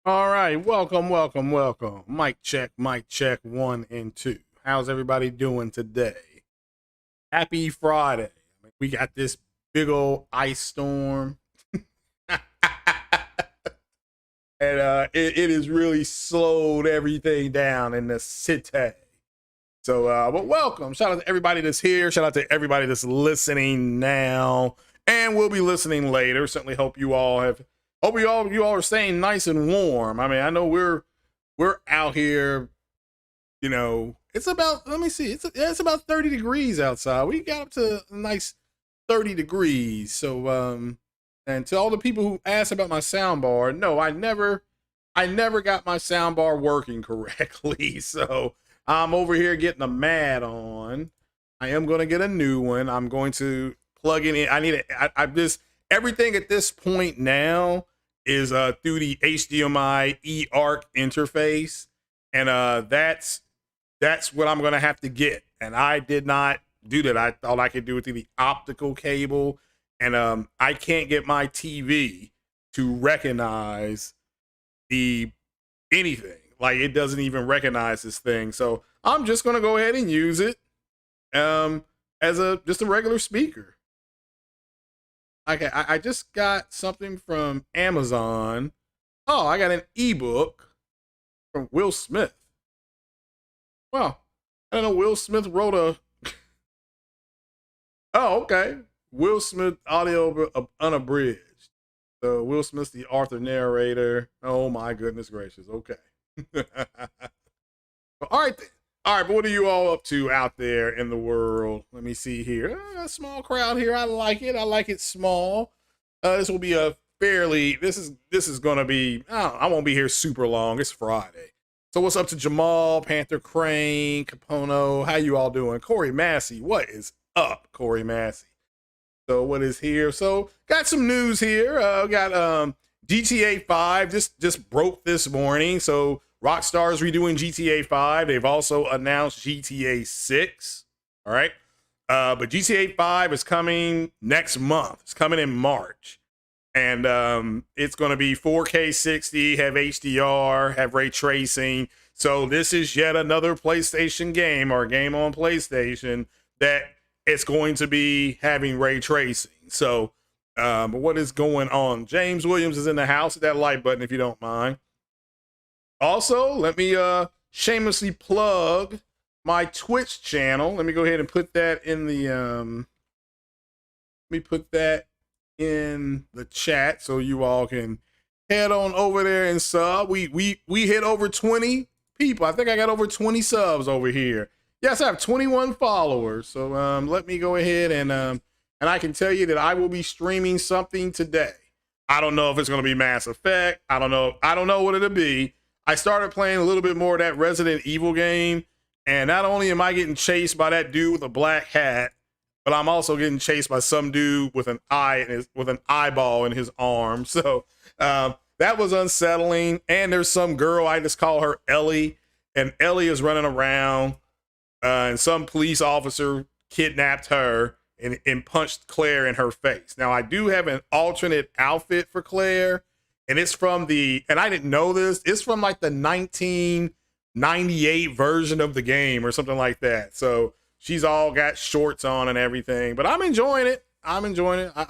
All right, welcome. Mic check, 1 and 2. How's everybody doing today? Happy Friday. We got this big old ice storm. and it has really slowed everything down in the city. So, but welcome. Shout out to everybody that's here. Shout out to everybody that's listening now. And we'll be listening later. Certainly hope you all are staying nice and warm. I mean, I know we're out here, it's about, let me see, it's about 30 degrees outside. We got up to a nice 30 degrees. So and to all the people who asked about my sound bar, no, I never got my sound bar working correctly. So I'm over here getting a mat on. I am going to get a new one. I'm going to plug it in. I just everything at this point now is through the HDMI eARC interface, and that's what I'm gonna have to get. And I did not do that. I thought I could do it through the optical cable, and I can't get my TV to recognize anything. Like, it doesn't even recognize this thing. So I'm just gonna go ahead and use it as just a regular speaker. Okay, I just got something from Amazon. Oh, I got an ebook from Will Smith. Well, I don't know. Will Smith wrote a. Oh, okay. Will Smith audio unabridged. So Will Smith's the author narrator. Oh my goodness gracious. Okay. All right then. All right, but what are you all up to out there in the world? Let me see here. A small crowd here. I like it. I like it small. This will be a fairly. This is gonna be. I won't be here super long. It's Friday. So what's up to Jamal, Panther Crane, Capono? How you all doing? Corey Massey. What is up, Corey Massey? So what is here? So got some news here. Got GTA 5 just broke this morning. So Rockstar's redoing GTA 5. They've also announced GTA 6. All right. But GTA 5 is coming next month. It's coming in March. And it's going to be 4K 60, have HDR, have ray tracing. So this is yet another PlayStation game, or a game on PlayStation, that it's going to be having ray tracing. So what is going on? James Williams is in the house. Hit that like button if you don't mind. Also, let me shamelessly plug my Twitch channel. Let me go ahead and put that in the chat so you all can head on over there and sub. We hit over 20 people. I think I got over 20 subs over here. Yes, I have 21 followers. So let me go ahead and I can tell you that I will be streaming something today. I don't know if it's going to be Mass Effect. I don't know what it'll be. I started playing a little bit more of that Resident Evil game, and not only am I getting chased by that dude with a black hat, but I'm also getting chased by some dude with an eyeball in his arm. So that was unsettling. And there's some girl, I just call her Ellie, and Ellie is running around, and some police officer kidnapped her and punched Claire in her face. Now, I do have an alternate outfit for Claire, and it's from and I didn't know this, it's from like the 1998 version of the game or something like that. So she's all got shorts on and everything, but I'm enjoying it. I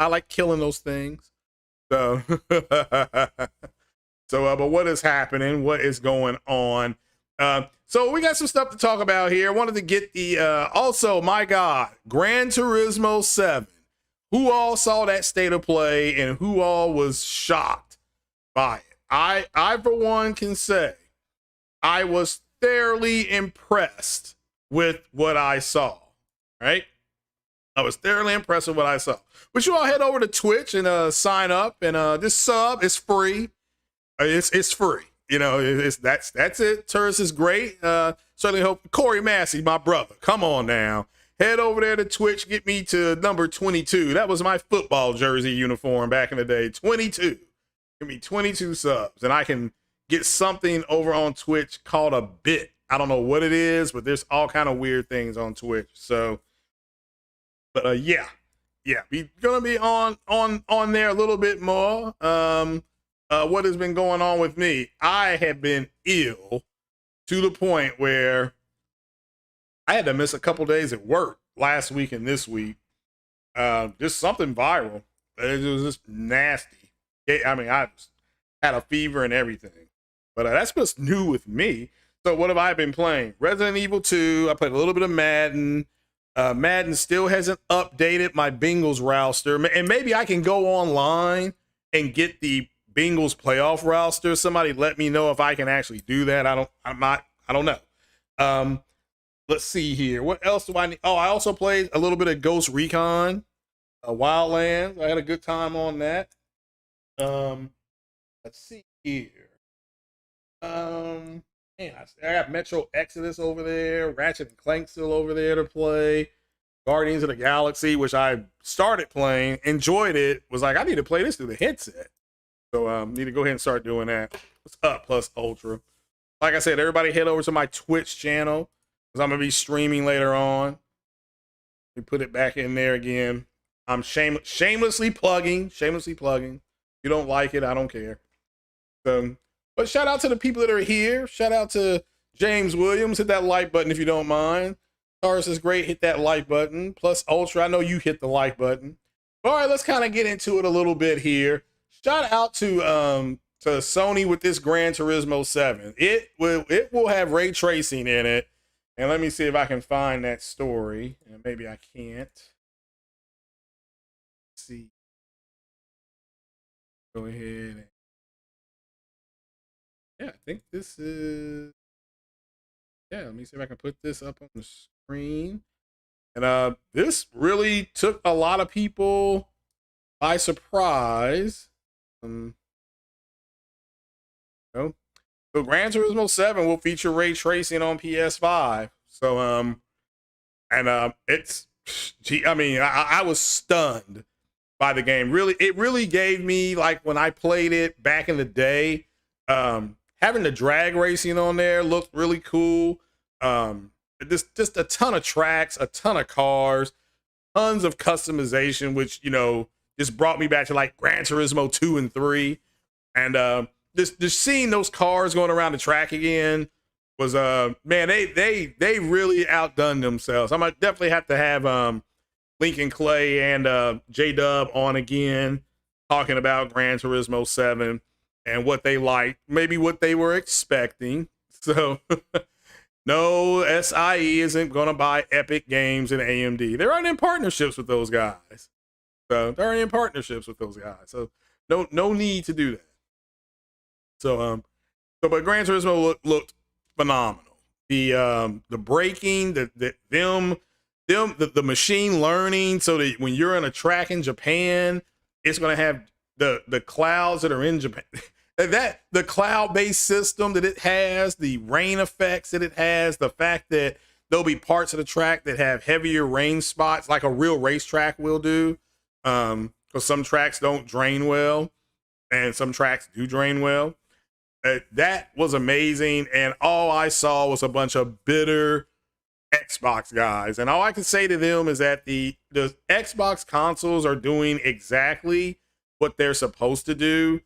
like killing those things. So, but what is happening? What is going on? So we got some stuff to talk about here. I wanted to get also, my God, Gran Turismo 7. Who all saw that state of play, and who all was shocked by it? I for one can say I was thoroughly impressed with what I saw. Right? I was thoroughly impressed with what I saw. But you all head over to Twitch and sign up, and this sub is free. It's free. That's it. Turris is great. Certainly hope Corey Massey, my brother. Come on now. Head over there to Twitch. Get me to number 22. That was my football jersey uniform back in the day. 22. Give me 22 subs, and I can get something over on Twitch called a bit. I don't know what it is, but there's all kind of weird things on Twitch. So, but yeah, we're gonna be on there a little bit more. what has been going on with me? I have been ill to the point where I had to miss a couple days at work last week and this week. Just something viral. It was just nasty. I mean, I had a fever and everything. But that's what's new with me. So what have I been playing? Resident Evil 2. I played a little bit of Madden. Madden still hasn't updated my Bengals roster. And maybe I can go online and get the Bengals playoff roster. Somebody let me know if I can actually do that. I don't know. Let's see here. What else do I need? Oh, I also played a little bit of Ghost Recon, Wildlands. I had a good time on that. Let's see here. Man, I got Metro Exodus over there, Ratchet and Clank still over there to play, Guardians of the Galaxy, which I started playing, enjoyed it, was like, I need to play this through the headset. So need to go ahead and start doing that. What's up, Plus Ultra? Like I said, everybody head over to my Twitch channel, because I'm going to be streaming later on. Let me put it back in there again. I'm shamelessly plugging. If you don't like it, I don't care. So, but shout out to the people that are here. Shout out to James Williams. Hit that like button if you don't mind. Taurus is great. Hit that like button. Plus Ultra, I know you hit the like button. All right, let's kind of get into it a little bit here. Shout out to Sony with this Gran Turismo 7. It will have ray tracing in it. And let me see if I can find that story. And maybe I can't. Let's see. Go ahead and yeah, I think this is, yeah, let me see if I can put this up on the screen. And this really took a lot of people by surprise. So Gran Turismo 7 will feature ray tracing on PS5. So it's, I mean, I was stunned by the game. Really, it really gave me, like, when I played it back in the day, having the drag racing on there looked really cool. Just a ton of tracks, a ton of cars, tons of customization, which, you know, just brought me back to like Gran Turismo 2 and 3. And just seeing those cars going around the track again was man, they really outdone themselves. I might definitely have to have Lincoln Clay and J-Dub on again talking about Gran Turismo 7 and what they liked, maybe what they were expecting. So no, SIE isn't going to buy Epic Games and AMD. They're already in partnerships with those guys. So no need to do that. So but Gran Turismo looked phenomenal. The braking, the machine learning, so that when you're in a track in Japan, it's going to have the clouds that are in Japan. That the cloud-based system that it has, the rain effects that it has, the fact that there'll be parts of the track that have heavier rain spots, like a real racetrack will do, because some tracks don't drain well, and some tracks do drain well. That was amazing, and all I saw was a bunch of bitter Xbox guys, and all I can say to them is that the Xbox consoles are doing exactly what they're supposed to do.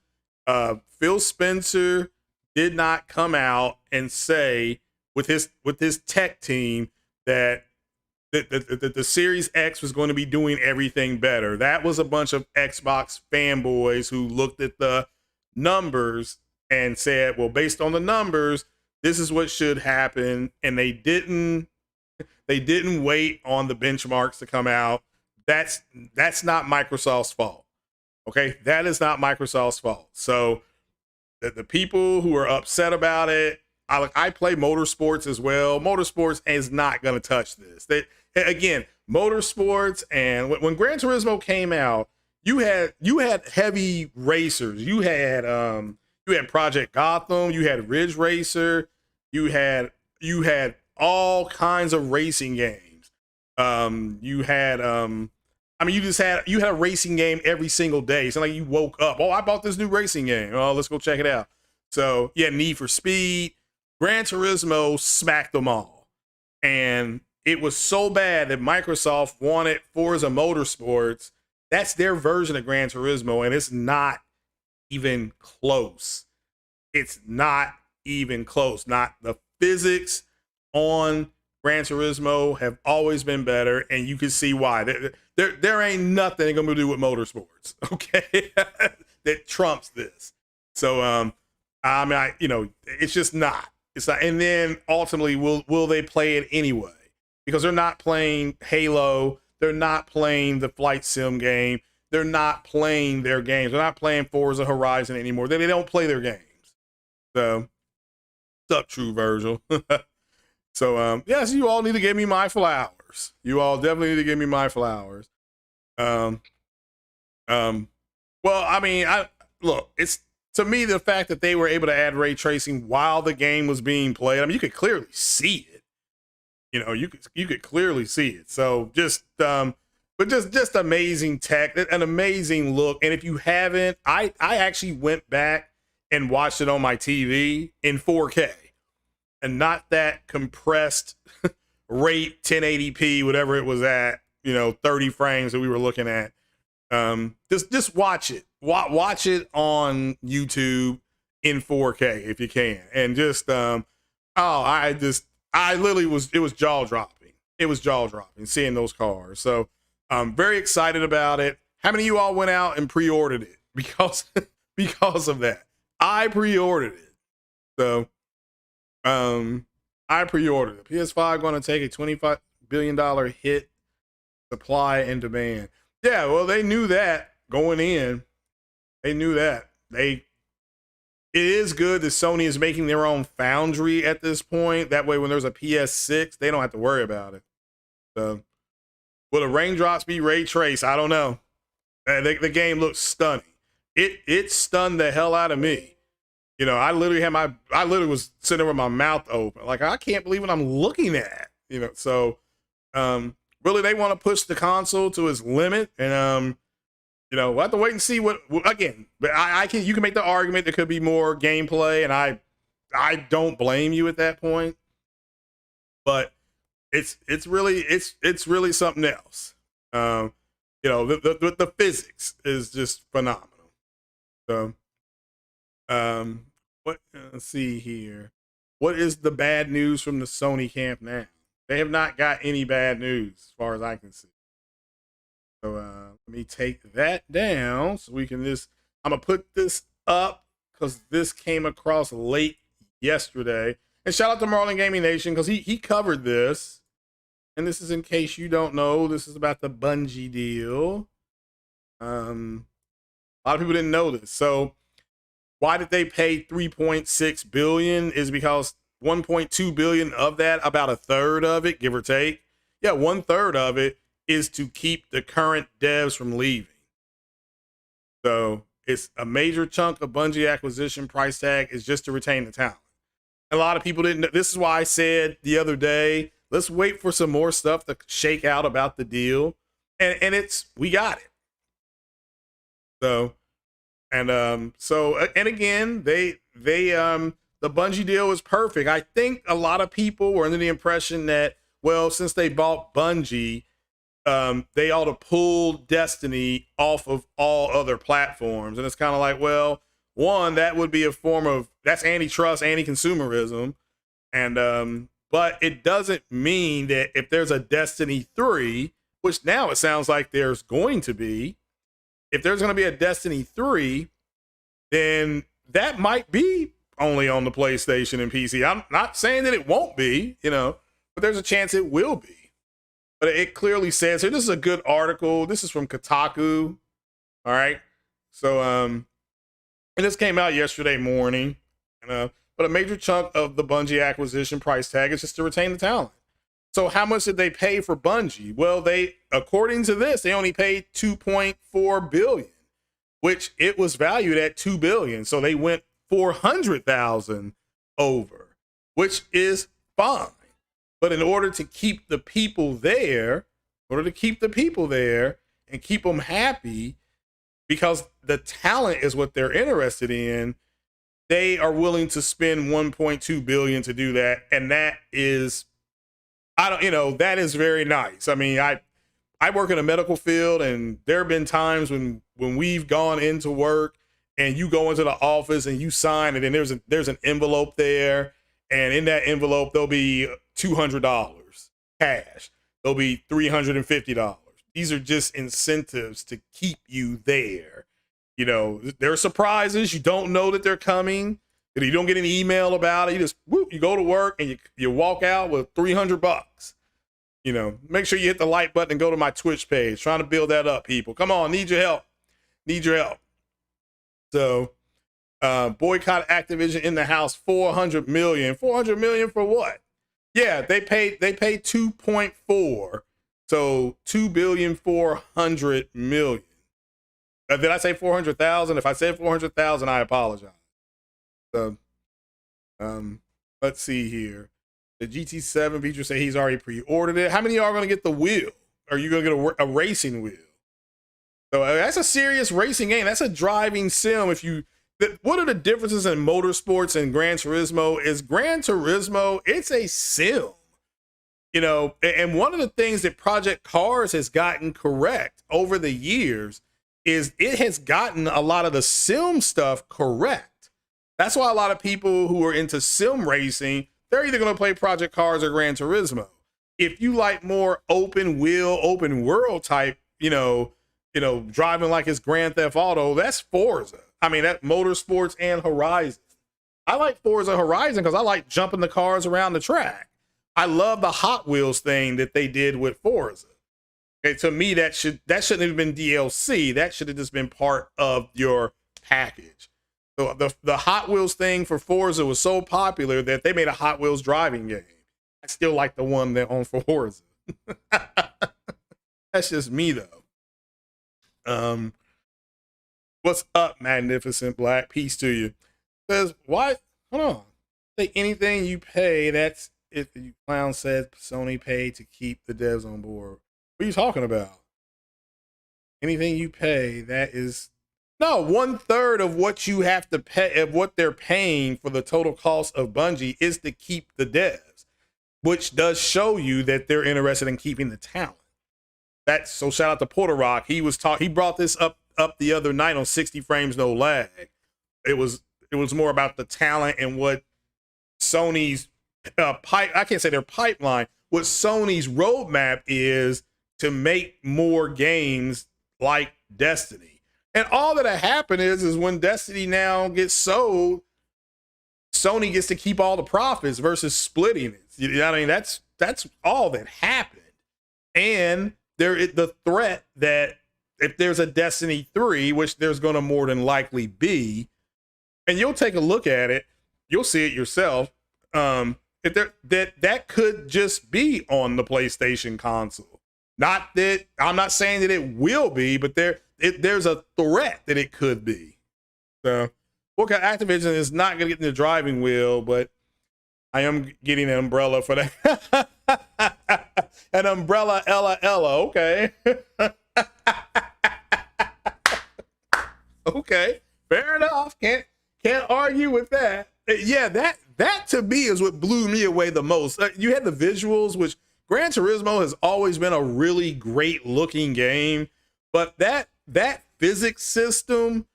Phil Spencer did not come out and say with his tech team that the Series X was going to be doing everything better. That was a bunch of Xbox fanboys who looked at the numbers and said, well, based on the numbers, this is what should happen. And they didn't wait on the benchmarks to come out. That's not Microsoft's fault. Okay, that is not Microsoft's fault. So the people who are upset about it, I play motorsports as well. Motorsports is not going to touch this. Again, motorsports, and when Gran Turismo came out, you had heavy racers. You had Project Gotham. You had Ridge Racer. You had all kinds of racing games. You had you had a racing game every single day. It's not like you woke up, oh, I bought this new racing game. Oh, let's go check it out. So you had Need for Speed. Gran Turismo smacked them all. And it was so bad that Microsoft wanted Forza Motorsports. That's their version of Gran Turismo, and it's not even close. It's not even close. Not the physics on Gran Turismo have always been better, and you can see why. There ain't nothing gonna do with motorsports, okay, that trumps this. So I mean, it's just not. It's not. And then ultimately, will they play it anyway? Because they're not playing Halo, they're not playing the flight sim game, they're not playing their games, they're not playing Forza Horizon anymore. They don't play their games. So, what's up, True Virgil? So, yes, you all need to give me my flowers. You all definitely need to give me my flowers. Well, I mean, look, it's to me the fact that they were able to add ray tracing while the game was being played. I mean, you could clearly see it. You could clearly see it. So but just amazing tech, an amazing look. And if you haven't, I actually went back and watched it on my TV in 4K. And not that compressed rate 1080p, whatever it was at, 30 frames that we were looking at. Just watch it. Watch it on YouTube in 4K if you can. And just I literally it was jaw dropping. It was jaw dropping seeing those cars. So I'm very excited about it. How many of you all went out and pre-ordered it because of that? I pre-ordered it. So I pre-ordered it. PS5 going to take a $25 billion hit, supply and demand. Yeah, well, they knew that going in. They knew that. It is good that Sony is making their own foundry at this point. That way, when there's a PS6, they don't have to worry about it. So, will the raindrops be ray traced? I don't know. The game looks stunning. It stunned the hell out of me. I literally was sitting there with my mouth open. Like, I can't believe what I'm looking at. So really they want to push the console to its limit. And we'll have to wait and see what again. But you can make the argument there could be more gameplay, and I don't blame you at that point. But it's really something else. The physics is just phenomenal. So let's see here. What is the bad news from the Sony camp now? They have not got any bad news as far as I can see. So let me take that down so we can I'm gonna put this up because this came across late yesterday. And shout out to Marlon Gaming Nation because he covered this. And this is in case you don't know, this is about the Bungie deal. A lot of people didn't know this. So why did they pay $3.6 billion? Is because $1.2 billion of that, about a third of it, give or take. Yeah, 1/3 of it is to keep the current devs from leaving. So it's a major chunk of Bungie acquisition price tag is just to retain the talent. A lot of people didn't know. This is why I said the other day, let's wait for some more stuff to shake out about the deal. And we got it. So, and again, the Bungie deal was perfect. I think a lot of people were under the impression that, well, since they bought Bungie, they ought to pull Destiny off of all other platforms. And it's kind of like, well, one, that would be a form of, that's antitrust, anti-consumerism. And, but it doesn't mean that if there's a Destiny 3, which now it sounds like there's going to be, if there's going to be a Destiny 3, then that might be only on the PlayStation and PC. I'm not saying that it won't be, but there's a chance it will be. But it clearly says here, this is a good article. This is from Kotaku. All right. So, and this came out yesterday morning. But a major chunk of the Bungie acquisition price tag is just to retain the talent. So how much did they pay for Bungie? Well, according to this, they only paid $2.4 billion, which it was valued at $2 billion. So they went 400,000 over, which is fine. But in order to keep the people there, and keep them happy, because the talent is what they're interested in, they are willing to spend $1.2 billion to do that. And that is, that is very nice. I mean, I work in a medical field, and there have been times when we've gone into work and you go into the office and you sign it, and there's an envelope there, and in that envelope there'll be $200 cash. There'll be $350. These are just incentives to keep you there. You know, there are surprises. You don't know that they're coming. You don't get an email about it. You just you go to work and you walk out with $300. You know, make sure you hit the like button and go to my Twitch page. Trying to build that up, people. Come on, need your help. Need your help. So, boycott Activision in the house. 400 million. 400 million for what? Yeah, they paid 2.4. So 2,400,000,000. Did I say 400,000? If I said 400,000, I apologize. So, let's see here. The GT7 feature say he's already pre-ordered it. How many are going to get the wheel? Are you going to get a racing wheel? So that's a serious racing game. That's a driving sim. What are the differences in motorsports and Gran Turismo? Is Gran Turismo, it's a sim. You know, and one of the things that Project Cars has gotten correct over the years is it has gotten a lot of the sim stuff correct. That's why a lot of people who are into sim racing, they're either going to play Project Cars or Gran Turismo. If you like more open world type, you know, driving like it's Grand Theft Auto, that's Forza. I mean, that Motorsports and Horizon. I like Forza Horizon because I like jumping the cars around the track. I love the Hot Wheels thing that they did with Forza. Okay, to me, that shouldn't have been DLC. That should have just been part of your package. So the Hot Wheels thing for Forza was so popular that they made a Hot Wheels driving game. I still like the one that on Forza. That's just me though. What's up, Magnificent Black? Peace to you. Says, why? Hold on. Say anything you pay, that's if the clown said Sony paid to keep the devs on board. What are you talking about? Anything you pay, that is no 1/3 of what you have to pay, of what they're paying for the total cost of Bungie is to keep the devs, which does show you that they're interested in keeping the talent. That's so shout out to Porter Rock. He brought this up the other night on 60 Frames No Lag. It was more about the talent and what Sony's I can't say their pipeline, what Sony's roadmap is to make more games like Destiny. And all that'll happen is when Destiny now gets sold, Sony gets to keep all the profits versus splitting it. You know what I mean? That's all that happened. And there is the threat that if there's a Destiny 3, which there's going to more than likely be, and you'll take a look at it, you'll see it yourself. That could just be on the PlayStation console. Not that I'm not saying that it will be, but there's a threat that it could be. So, Activision is not going to get in the driving wheel, but I am getting an umbrella for that. An umbrella, Ella. Okay. Okay, fair enough. Can't argue with that. Yeah, that to me is what blew me away the most. You had the visuals, which Gran Turismo has always been a really great looking game, but that physics system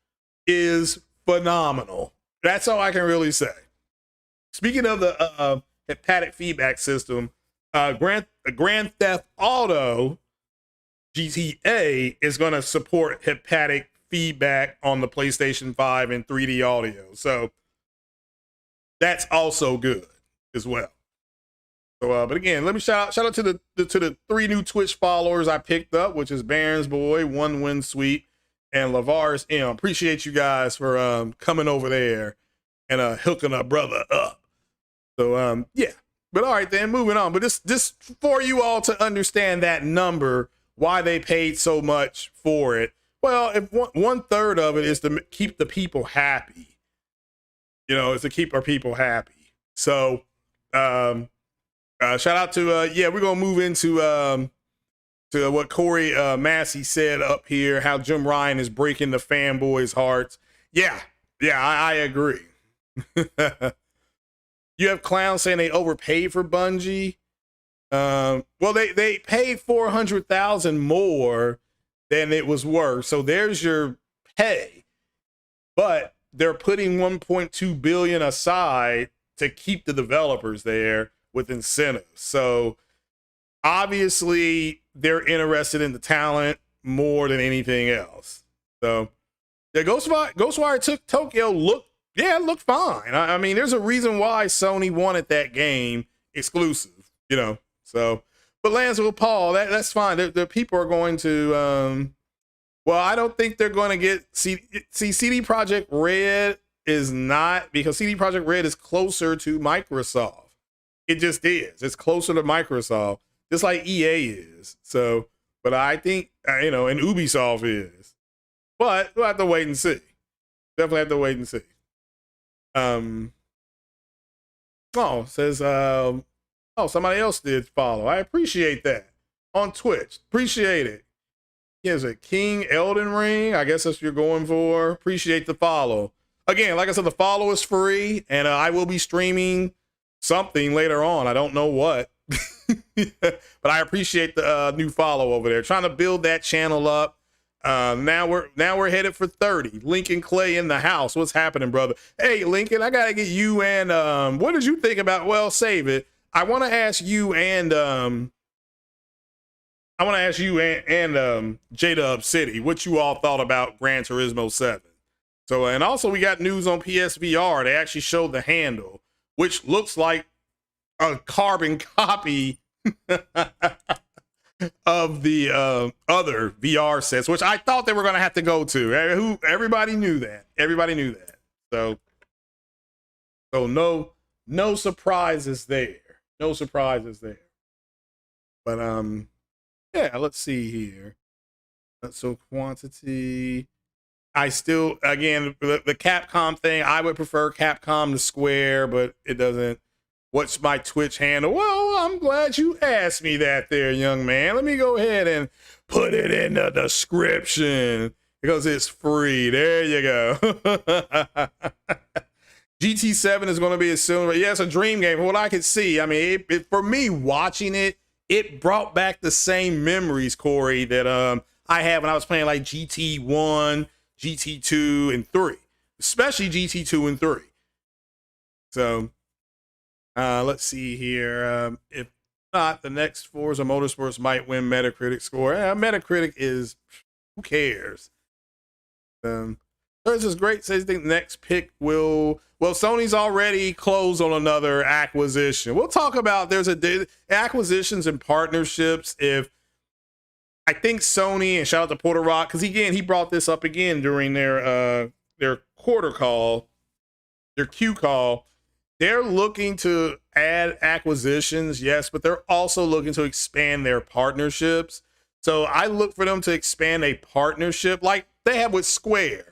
is phenomenal. That's all I can really say. Speaking of the haptic feedback system, Grand Theft Auto GTA is going to support haptic feedback on the PlayStation 5 and 3D audio. So that's also good as well. So, but again, let me shout out to the 3 new Twitch followers I picked up, which is Baron's Boy, One Win Sweet, and Lavaris M. Appreciate you guys for coming over there and hooking a brother up. So yeah. But all right, then moving on. But this for you all to understand that number, why they paid so much for it. Well, if 1/3 of it is to keep the people happy, you know, is to keep our people happy. So, shout out to yeah, we're gonna move into to what Corey Massey said up here, how Jim Ryan is breaking the fanboys' hearts. Yeah, I agree. You have clowns saying they overpaid for Bungie. Well, they paid $400,000 more than it was worth. So there's your pay. but they're putting 1.2 billion aside to keep the developers there with incentives. So obviously they're interested in the talent more than anything else. So yeah, Ghostwire Tokyo looked fine. I mean, there's a reason why Sony wanted that game exclusive, you know. So, but Lanceville Paul, that's fine. The people are going to well, I don't think they're going to get CD Projekt Red is not, because CD Projekt Red is closer to Microsoft. It just is. It's closer to Microsoft, just like EA is. So, but I think and Ubisoft is. But we'll have to wait and see. Definitely have to wait and see. Says somebody else did follow. I appreciate that on Twitch. Appreciate it. Is it King Elden Ring? I guess that's what you're going for. Appreciate the follow. Again, like I said, the follow is free, and I will be streaming something later on. I don't know what, but I appreciate the new follow over there. Trying to build that channel up. Now we're headed for 30. Lincoln Clay in the house. What's happening, brother? Hey, Lincoln, I gotta get you and what did you think about? Well, save it. I want to ask you and J-Dub City what you all thought about Gran Turismo 7. So, and also we got news on PSVR. They actually showed the handle, which looks like a carbon copy of the other VR sets, which I thought they were going to have to go to. Everybody knew that. Everybody knew that. So no surprises there. No surprises there. But yeah, let's see here. So quantity. I still, again, the Capcom thing, I would prefer Capcom to Square, but it doesn't. What's my Twitch handle? Well, I'm glad you asked me that there, young man. Let me go ahead and put it in the description because it's free. There you go. GT7 is going to be as soon, but yeah, it's a dream game. From what I could see, I mean, for me watching it, it brought back the same memories, Corey, that I had when I was playing like GT1, GT2, and 3, especially GT2 and 3. So let's see here. If not, the next Forza Motorsports might win Metacritic score. Metacritic is, who cares? This is great. Says the next pick will. Well, Sony's already closed on another acquisition. We'll talk about there's acquisitions and partnerships. If I think Sony, and shout out to Porter Rock, because again he brought this up again during their quarter call, their Q call. They're looking to add acquisitions, yes, but they're also looking to expand their partnerships. So I look for them to expand a partnership like they have with Square.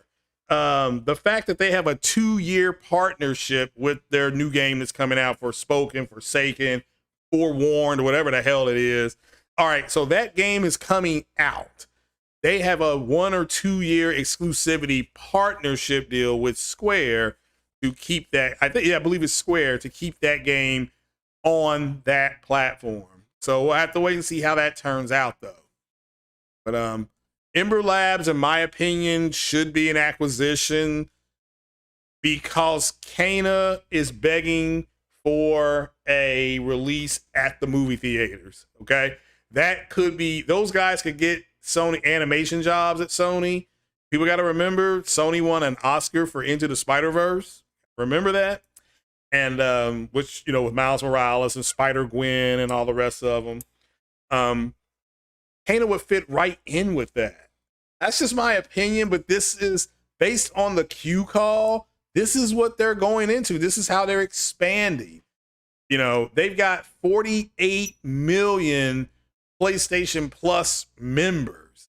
The fact that they have a 2-year partnership with their new game that's coming out for Spoken, Forsaken, Forewarned, whatever the hell it is. All right, so that game is coming out. They have a 1 or 2 year exclusivity partnership deal with Square to keep that. I believe it's Square to keep that game on that platform. So we'll have to wait and see how that turns out, though. But Ember Labs, in my opinion, should be an acquisition because Kana is begging for a release at the movie theaters. Okay, that could be, those guys could get Sony animation jobs at Sony. People got to remember Sony won an Oscar for Into the Spider-Verse. Remember that? And which, with Miles Morales and Spider-Gwen and all the rest of them. Kana would fit right in with that. That's just my opinion, but this is based on the Q call. This is what they're going into. This is how they're expanding. They've got 48 million PlayStation Plus members.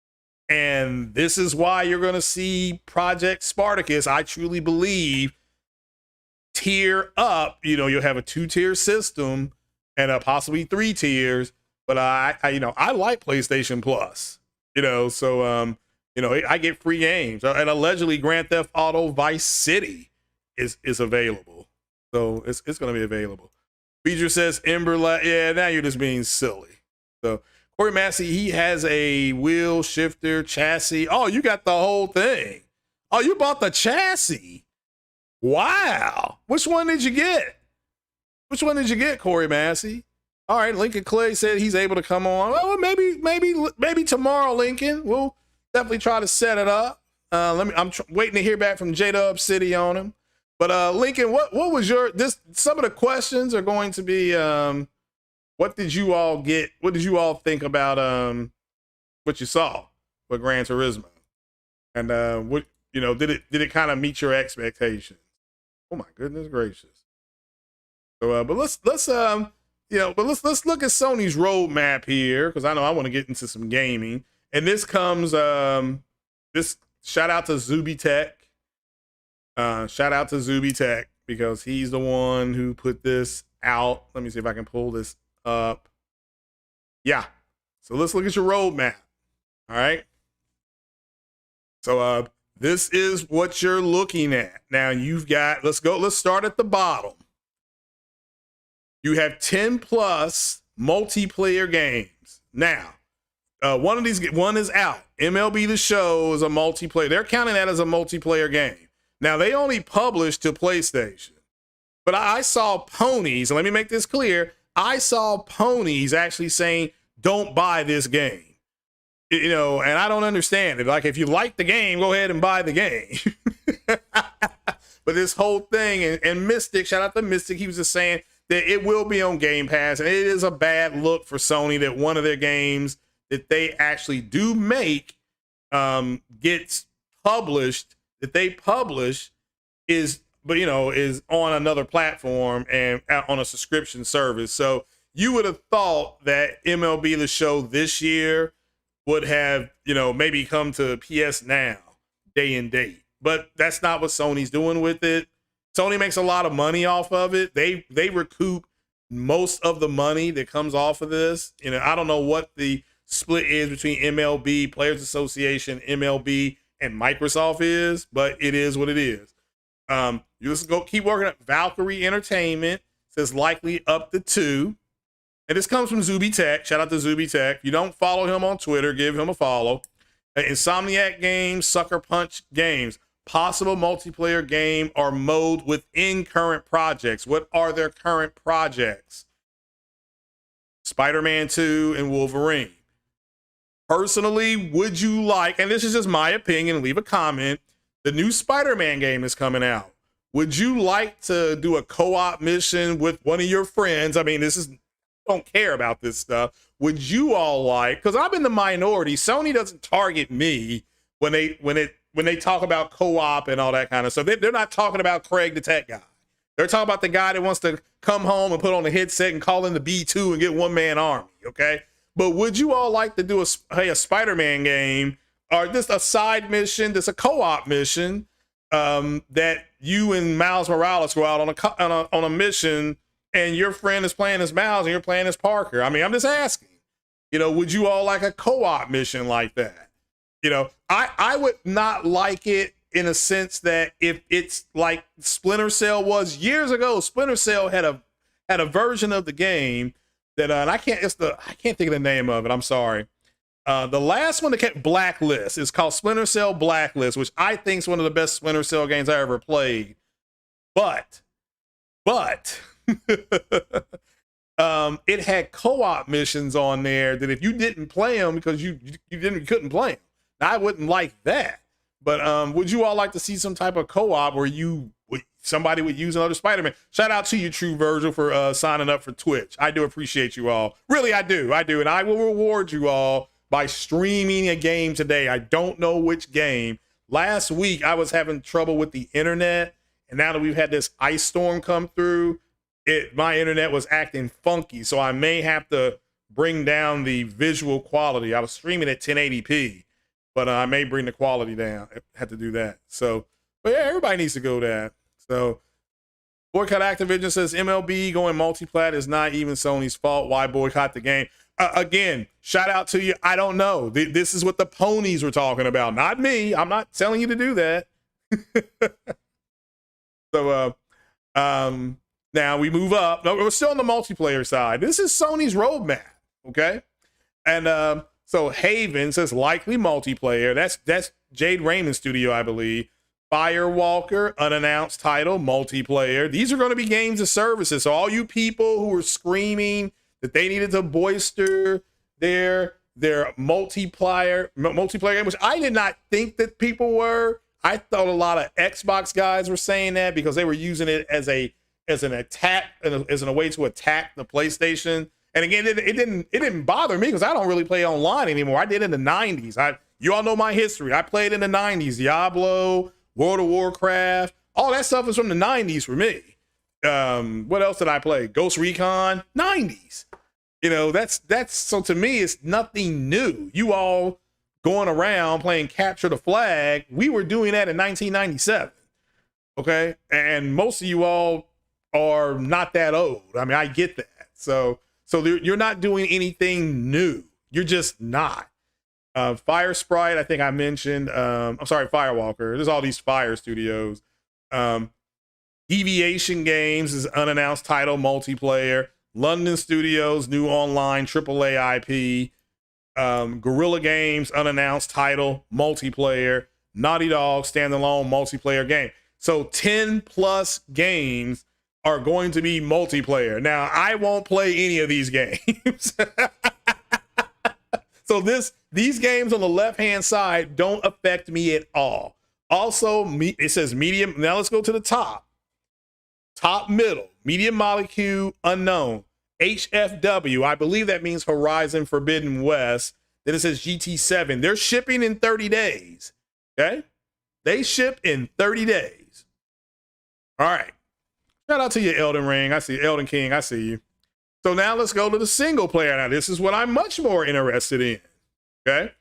And this is why you're going to see Project Spartacus, I truly believe, tier up. You'll have a 2-tier system and possibly 3 tiers. But I like PlayStation Plus, so, I get free games. And allegedly Grand Theft Auto Vice City is available. So it's going to be available. Feature says Ember, yeah, now you're just being silly. So Corey Massey, he has a wheel shifter chassis. Oh, you got the whole thing. Oh, you bought the chassis. Wow. Which one did you get? Which one did you get, Corey Massey? All right, Lincoln Clay said he's able to come on. Well, maybe tomorrow, Lincoln. We'll definitely try to set it up. I'm waiting to hear back from J-Dub City on him. But Lincoln, what was your some of the questions are going to be what did you all get? What did you all think about what you saw with Gran Turismo? And what did it kind of meet your expectations? Oh my goodness gracious. So but let's look at Sony's roadmap here, because I know I want to get into some gaming. And this comes this shout out to Zuby Tech. Shout out to Zuby Tech, because he's the one who put this out. Let me see if I can pull this up. Yeah. So let's look at your roadmap. All right. So this is what you're looking at. Now you've got, let's start at the bottom. You have 10 plus multiplayer games. Now, one is out. MLB The Show is a multiplayer. They're counting that as a multiplayer game. Now, they only published to PlayStation. But I saw ponies, and let me make this clear, I saw ponies actually saying, don't buy this game. And I don't understand it. Like, if you like the game, go ahead and buy the game. But this whole thing, and Mystic, shout out to Mystic, he was just saying that it will be on Game Pass, and it is a bad look for Sony that one of their games that they actually do make gets published, that they publish is on another platform and on a subscription service. So you would have thought that MLB The Show this year would have, maybe come to PS Now day and date. But that's not what Sony's doing with it. Sony makes a lot of money off of it. They recoup most of the money that comes off of this. I don't know what the split is between MLB, Players Association, MLB, and Microsoft is, but it is what it is. You just keep working at Valkyrie Entertainment. Says likely up to 2. And this comes from Zuby Tech. Shout out to Zuby Tech. If you don't follow him on Twitter, give him a follow. Insomniac Games, Sucker Punch Games. Possible multiplayer game or mode within current projects. What are their current projects? Spider-Man 2 and Wolverine. Personally, would you like, and this is just my opinion, leave a comment, the new Spider-Man game is coming out. Would you like to do a co-op mission with one of your friends? I mean, don't care about this stuff. Would you all like, because I'm in the minority, Sony doesn't target me when they talk about co-op and all that kind of stuff. They're not talking about Craig the tech guy. They're talking about the guy that wants to come home and put on a headset and call in the B2 and get one-man army, okay? But would you all like to do a Spider-Man game, or just a side mission, just a co-op mission, that you and Miles Morales go out on a mission, and your friend is playing as Miles and you're playing as Parker? I mean, I'm just asking. Would you all like a co-op mission like that? I would not like it in a sense that if it's like Splinter Cell was years ago. Splinter Cell had a version of the game that and I can't think of the name of it. I'm sorry. The last one that kept Blacklist is called Splinter Cell Blacklist, which I think is one of the best Splinter Cell games I ever played. But it had co-op missions on there that if you didn't play them because you couldn't play them. Now, I wouldn't like that. But would you all like to see some type of co-op where somebody would use another Spider-Man? Shout out to you, True Virgil, for signing up for Twitch. I do appreciate you all. Really, I do. And I will reward you all by streaming a game today. I don't know which game. Last week, I was having trouble with the internet. And now that we've had this ice storm come through, my internet was acting funky. So I may have to bring down the visual quality. I was streaming at 1080p. But I may bring the quality down. I had to do that. So, but yeah, everybody needs to go that. So, Boycott Activision says MLB going multiplat is not even Sony's fault. Why boycott the game? Again, shout out to you. I don't know. This is what the ponies were talking about, not me. I'm not telling you to do that. So, now we move up. No, we're still on the multiplayer side. This is Sony's roadmap. Okay, and so Haven says likely multiplayer. That's Jade Raymond's studio, I believe. Firewalker, unannounced title, multiplayer. These are going to be games of services. So all you people who were screaming that they needed to bolster their multiplayer game, which I did not think that people were. I thought a lot of Xbox guys were saying that because they were using it as an attack, as a way to attack the PlayStation. And again, it didn't bother me because I don't really play online anymore. I did in the 90s. You all know my history. I played in the 90s, Diablo, World of Warcraft, all that stuff is from the 90s for me. What else did I play? Ghost Recon, 90s. You know, that's so to me, it's nothing new. You all going around playing Capture the Flag. We were doing that in 1997. Okay. And most of you all are not that old. I mean, I get that. So you're not doing anything new. You're just not. Fire Sprite, I think I mentioned. I'm sorry, Firewalker. There's all these Fire studios. Deviation Games is unannounced title, multiplayer. London Studios, new online AAA IP. Guerrilla Games, unannounced title, multiplayer. Naughty Dog, standalone multiplayer game. So 10 plus games are going to be multiplayer. Now, I won't play any of these games. So these games on the left-hand side don't affect me at all. Also, it says medium. Now let's go to the top. Top middle, medium molecule, unknown. HFW, I believe that means Horizon Forbidden West. Then it says GT7. They're shipping in 30 days. Okay? They ship in 30 days. All right. Shout out to you, Elden Ring. I see Elden King. I see you. So now let's go to the single player. Now, this is what I'm much more interested in. Okay?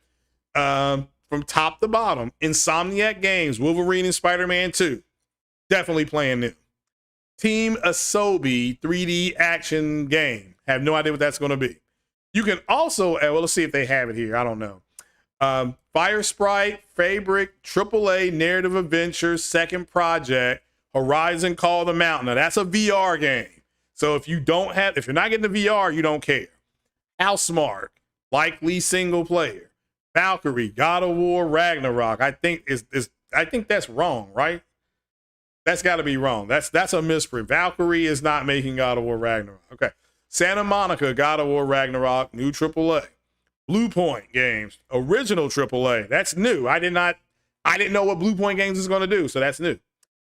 From top to bottom, Insomniac Games, Wolverine and Spider-Man 2. Definitely playing new. Team Asobi 3D action game. Have no idea what that's going to be. You can also, well, let's see if they have it here. I don't know. Fire Sprite, Fabric, AAA narrative adventure, second project, Horizon Call the Mountain. Now that's a VR game. So if you're not getting the VR, you don't care. Housemark, likely single player. Valkyrie, God of War, Ragnarok. I think that's wrong, right? That's got to be wrong. That's a misprint. Valkyrie is not making God of War Ragnarok. Okay. Santa Monica, God of War Ragnarok, new AAA. Blue Point Games, original AAA. That's new. I didn't know what Blue Point Games is going to do, so that's new.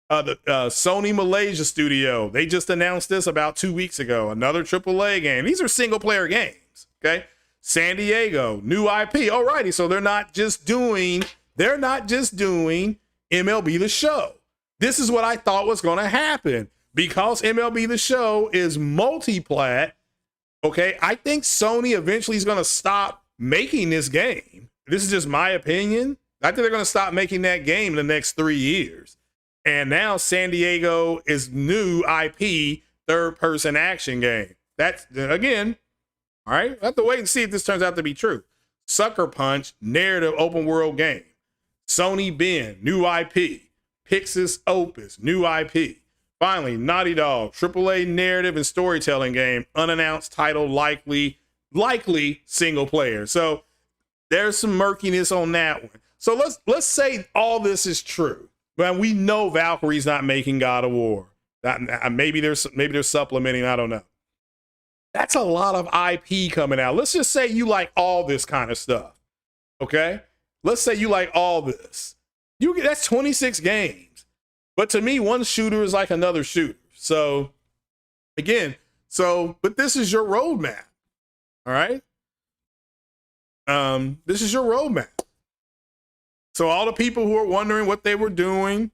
The Sony Malaysia studio, they just announced this about 2 weeks ago. Another AAA game. These are single player games. Okay. San Diego, new IP. Alrighty, so they're not just doing MLB The Show. This is what I thought was going to happen because MLB The Show is multi-plat. Okay, I think Sony eventually is going to stop making this game. This is just my opinion. I think they're going to stop making that game in the next 3 years. And now San Diego is new IP, third-person action game. That's, again, all right, I have to wait and see if this turns out to be true. Sucker Punch, narrative open world game. Sony Ben, new IP. Pixis Opus, new IP. Finally, Naughty Dog, AAA narrative and storytelling game, unannounced title, likely single player. So there's some murkiness on that one. So let's say all this is true. But we know Valkyrie's not making God of War. Maybe they're supplementing. I don't know. That's a lot of IP coming out. Let's just say you like all this kind of stuff. Okay? Let's say you like all this. That's 26 games. But to me, one shooter is like another shooter. So again, but this is your roadmap. All right? This is your roadmap. So all the people who are wondering what they were doing,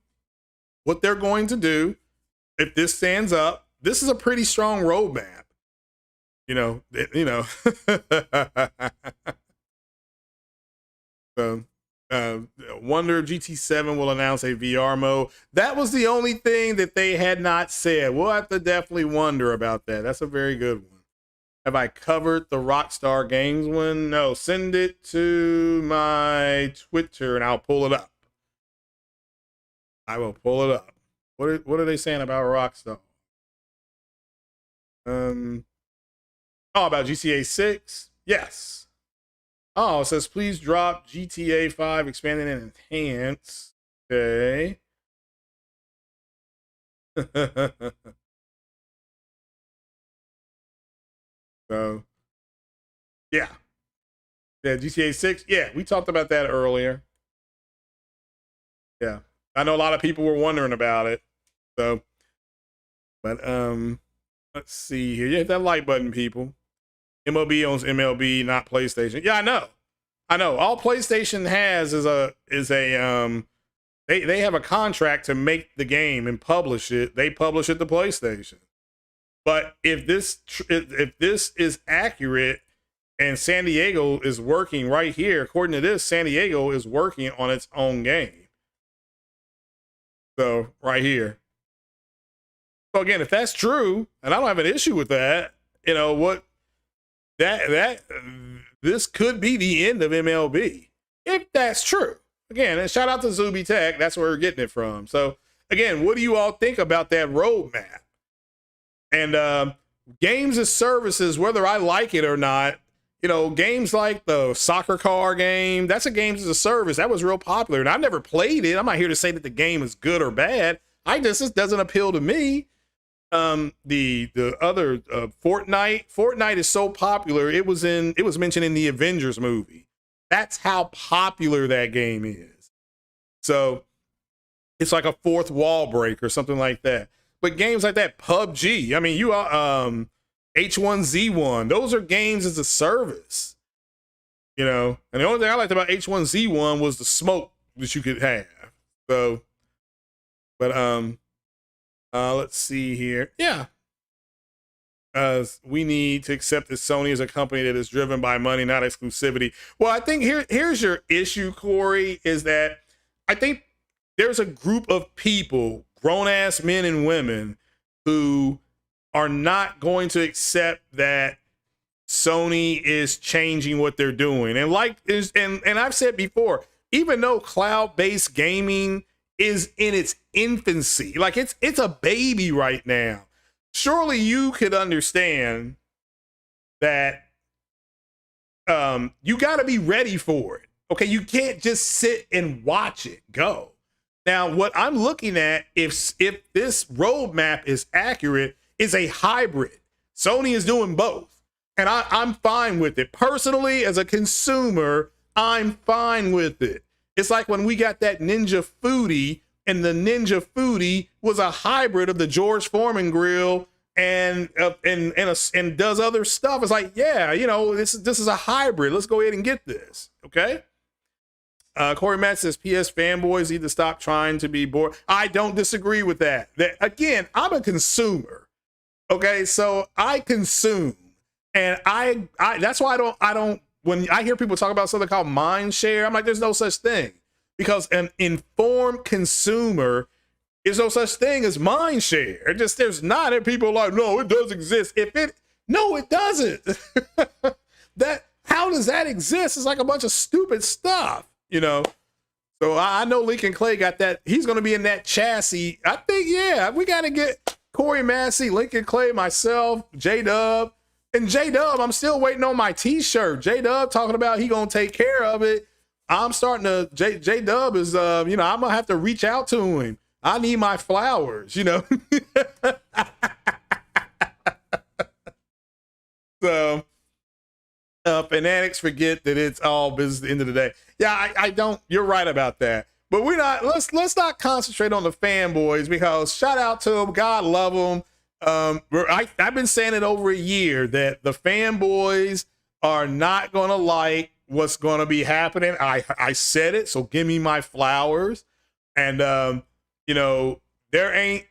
what they're going to do, if this stands up, this is a pretty strong roadmap. So wonder if GT7 will announce a VR mode. That was the only thing that they had not said. We'll have to definitely wonder about that. That's a very good one. Have I covered the Rockstar Games one? No, send it to my Twitter and I'll pull it up. I will pull it up. What are they saying about Rockstar? About GTA 6? Yes. Oh, it says please drop GTA 5 expanded and enhanced. Okay. So yeah. Yeah, GTA 6. Yeah, we talked about that earlier. Yeah. I know a lot of people were wondering about it. So, but let's see here. Yeah, hit that like button, people. MLB owns MLB, not PlayStation. Yeah, I know. I know. All PlayStation has is a they have a contract to make the game and publish it. They publish it to PlayStation. But if this is accurate, and San Diego is working right here, according to this, San Diego is working on its own game. So right here. So again, if that's true, and I don't have an issue with that, you know what? That this could be the end of MLB if that's true. Again, and shout out to Zuby Tech. That's where we're getting it from. So again, what do you all think about that roadmap? And games as services, whether I like it or not, you know, games like the soccer car game, that's a games as a service. That was real popular. And I've never played it. I'm not here to say that the game is good or bad. This doesn't appeal to me. The other Fortnite is so popular. It was mentioned in the Avengers movie. That's how popular that game is. So it's like a fourth wall break or something like that. But games like that, PUBG, I mean, you are H1Z1, those are games as a service, you know. And the only thing I liked about H1Z1 was the smoke that you could have. So, but let's see here. Yeah, we need to accept that Sony is a company that is driven by money, not exclusivity. Well, I think here's your issue, Corey, is that I think there's a group of people, grown-ass men and women, who are not going to accept that Sony is changing what they're doing. And and I've said before, even though cloud-based gaming is in its infancy, like it's a baby right now, surely you could understand that you got to be ready for it. Okay, you can't just sit and watch it go. Now, what I'm looking at, if this roadmap is accurate, is a hybrid. Sony is doing both, and I'm fine with it. Personally, as a consumer, I'm fine with it. It's like when we got that Ninja Foodie, and the Ninja Foodie was a hybrid of the George Foreman grill and does other stuff. It's like, yeah, you know, this is a hybrid. Let's go ahead and get this, okay? Corey Matt says PS fanboys need to stop trying to be bored. I don't disagree with that. Again, I'm a consumer. Okay, so I consume, and I that's why I don't when I hear people talk about something called mind share, I'm like, there's no such thing, because an informed consumer is no such thing as mind share. There's not, and people are like, no, it does exist. No, it doesn't. How does that exist? It's like a bunch of stupid stuff. You know, so I know Lincoln Clay got that. He's going to be in that chassis. I think, yeah, we got to get Corey Massey, Lincoln Clay, myself, J-Dub. And J-Dub, I'm still waiting on my t-shirt. J-Dub talking about he going to take care of it. I'm starting to, J-Dub is, you know, I'm going to have to reach out to him. I need my flowers, you know. So. Fanatics forget that it's all business at the end of the day. Yeah, I don't. You're right about that. But we're not. Let's not concentrate on the fanboys, because shout out to them. God love them. I've been saying it over a year that the fanboys are not going to like what's going to be happening. I said it, so give me my flowers. And you know, there is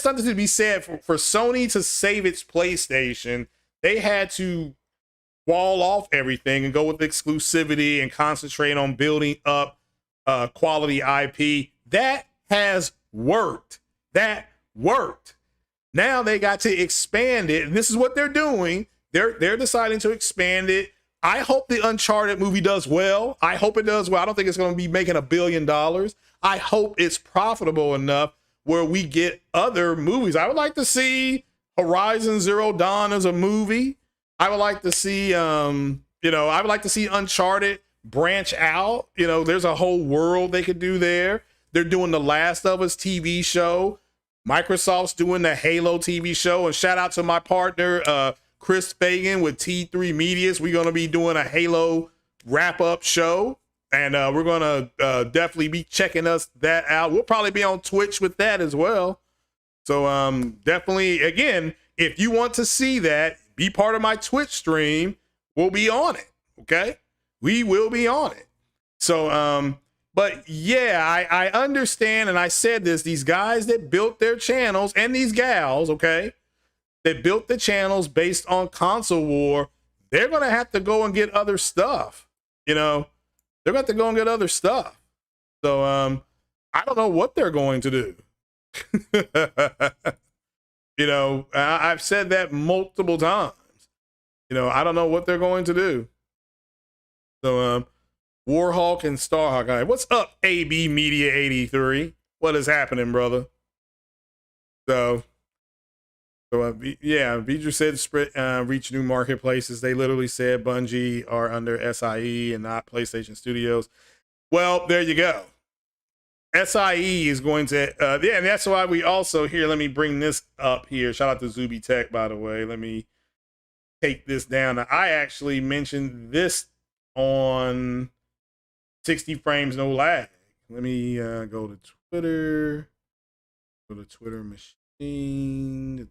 something to be said for Sony to save its PlayStation. They had to wall off everything and go with exclusivity and concentrate on building up quality IP. That has worked. That worked. Now they got to expand it. And this is what they're doing. They're deciding to expand it. I hope the Uncharted movie does well. I hope it does well. I don't think it's going to be making $1 billion. I hope it's profitable enough where we get other movies. I would like to see Horizon Zero Dawn as a movie. I would like to see, you know, I would like to see Uncharted branch out. You know, there's a whole world they could do there. They're doing the Last of Us TV show. Microsoft's doing the Halo TV show. And shout out to my partner, Chris Fagan with T3 Medias. We're going to be doing a Halo wrap-up show. And we're going to definitely be checking that out. We'll probably be on Twitch with that as well. So definitely, again, if you want to see that, be part of my Twitch stream, we'll be on it, okay? We will be on it. So, but yeah, I understand, and I said this, these guys that built their channels, and these gals, okay, that built the channels based on console war, they're going to have to go and get other stuff, you know? They're going to have to go and get other stuff. So, I don't know what they're going to do. You know, I've said that multiple times. You know, I don't know what they're going to do. So, Warhawk and Starhawk. What's up, AB Media 83? What is happening, brother? So yeah, Vidra said reach new marketplaces. They literally said Bungie are under SIE and not PlayStation Studios. Well, there you go. SIE is going to, yeah, and that's why we also here. Let me bring this up here. Shout out to Zuby Tech, by the way. Let me take this down. Now, I actually mentioned this on 60 Frames No Lag. Let me go to Twitter. Go to Twitter machine.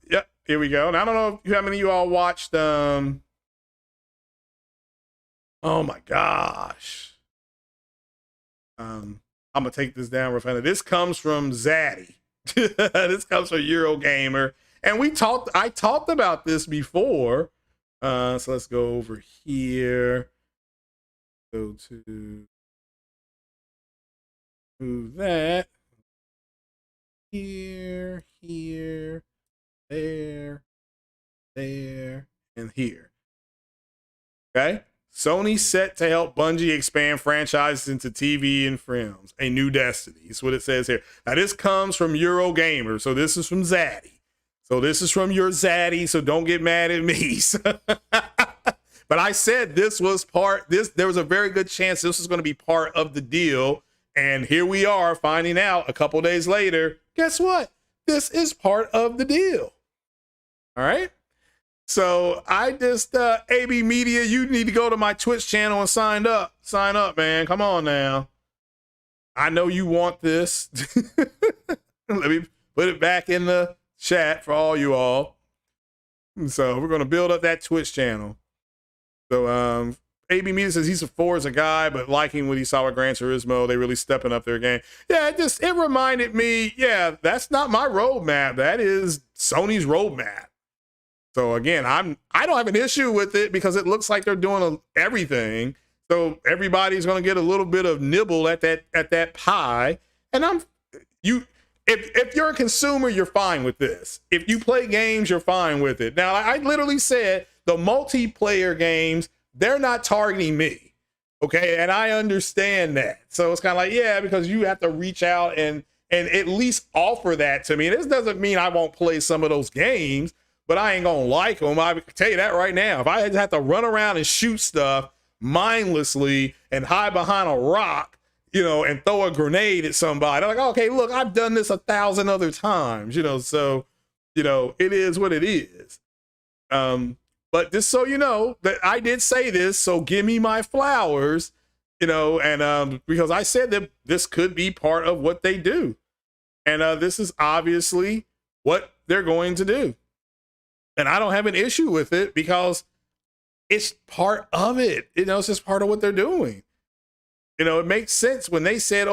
Yep, here we go. And I don't know how many of you all watched. Oh my gosh. I'm gonna take this down real fast. This comes from Zaddy. This comes from Eurogamer, and I talked about this before. So let's go over here. Go to move that. Here, there, and here. Okay. Sony set to help Bungie expand franchises into TV and films. A new destiny. That's what it says here. Now, this comes from Eurogamer. So this is from Zaddy. So this is from your Zaddy. So don't get mad at me. But I said this was there was a very good chance this was going to be part of the deal. And here we are finding out a couple days later. Guess what? This is part of the deal. All right. So I just, AB Media, you need to go to my Twitch channel and sign up. Sign up, man. Come on now. I know you want this. Let me put it back in the chat for all you all. So we're going to build up that Twitch channel. So AB Media says he's a Forza guy, but liking what he saw with Gran Turismo, they really stepping up their game. Yeah, it reminded me, yeah, that's not my roadmap. That is Sony's roadmap. So again, I don't have an issue with it because it looks like they're doing everything. So everybody's going to get a little bit of nibble at that pie. And if you're a consumer, you're fine with this. If you play games, you're fine with it. Now, I literally said the multiplayer games, they're not targeting me. Okay. And I understand that. So it's kind of like, yeah, because you have to reach out and at least offer that to me. This doesn't mean I won't play some of those games, but I ain't gonna like them. I can tell you that right now. If I have to run around and shoot stuff mindlessly and hide behind a rock, you know, and throw a grenade at somebody, I'm like, okay, look, I've done this 1,000 other times, you know, so, you know, it is what it is. But just so you know that I did say this, so give me my flowers, you know, and because I said that this could be part of what they do. And this is obviously what they're going to do. And I don't have an issue with it because it's part of it. You know, it's just part of what they're doing. You know, it makes sense when they said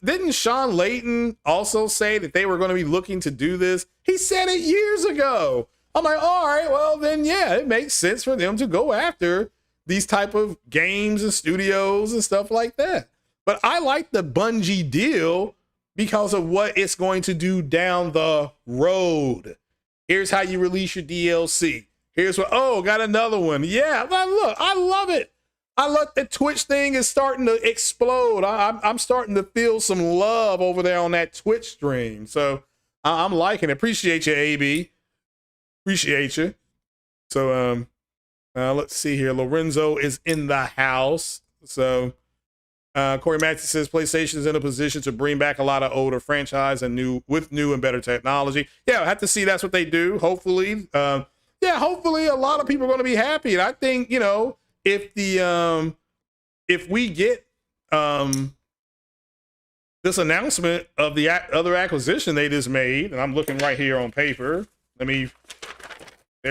didn't Sean Layton also say that they were going to be looking to do this? He said it years ago. I'm like, all right, well then, yeah, it makes sense for them to go after these type of games and studios and stuff like that. But I like the Bungie deal because of what it's going to do down the road. Here's how you release your DLC. Here's what, got another one. Yeah, look, I love it. I love the Twitch thing is starting to explode. I'm starting to feel some love over there on that Twitch stream. So I'm liking it. Appreciate you, AB. Appreciate you. So let's see here. Lorenzo is in the house. So Corey Matthews says PlayStation is in a position to bring back a lot of older franchise and new and better technology. Yeah, I have to see that's what they do. Hopefully, yeah, hopefully a lot of people are going to be happy. And I think, you know, if we get this announcement of the other acquisition they just made, and I'm looking right here on paper. There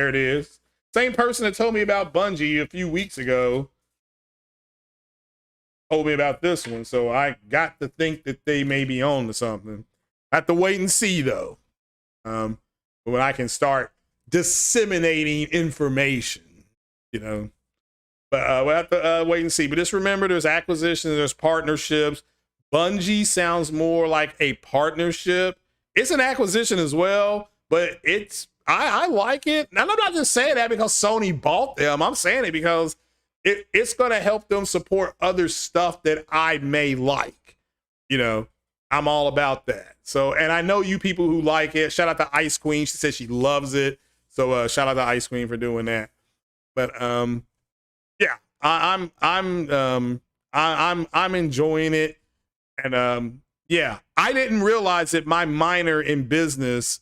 it is. Same person that told me about Bungie a few weeks ago told me about this one, so I got to think that they may be on to something. I have to wait and see though. When I can start disseminating information, you know. But we'll have to wait and see. But just remember, there's acquisitions, there's partnerships. Bungie sounds more like a partnership. It's an acquisition as well, but I like it. And I'm not just saying that because Sony bought them. I'm saying it because it's going to help them support other stuff that I may like. You know, I'm all about that. So, and I know you people who like it. Shout out to Ice Queen. She said she loves it. So shout out to Ice Queen for doing that. But yeah, I'm enjoying it. And yeah, I didn't realize that my minor in business,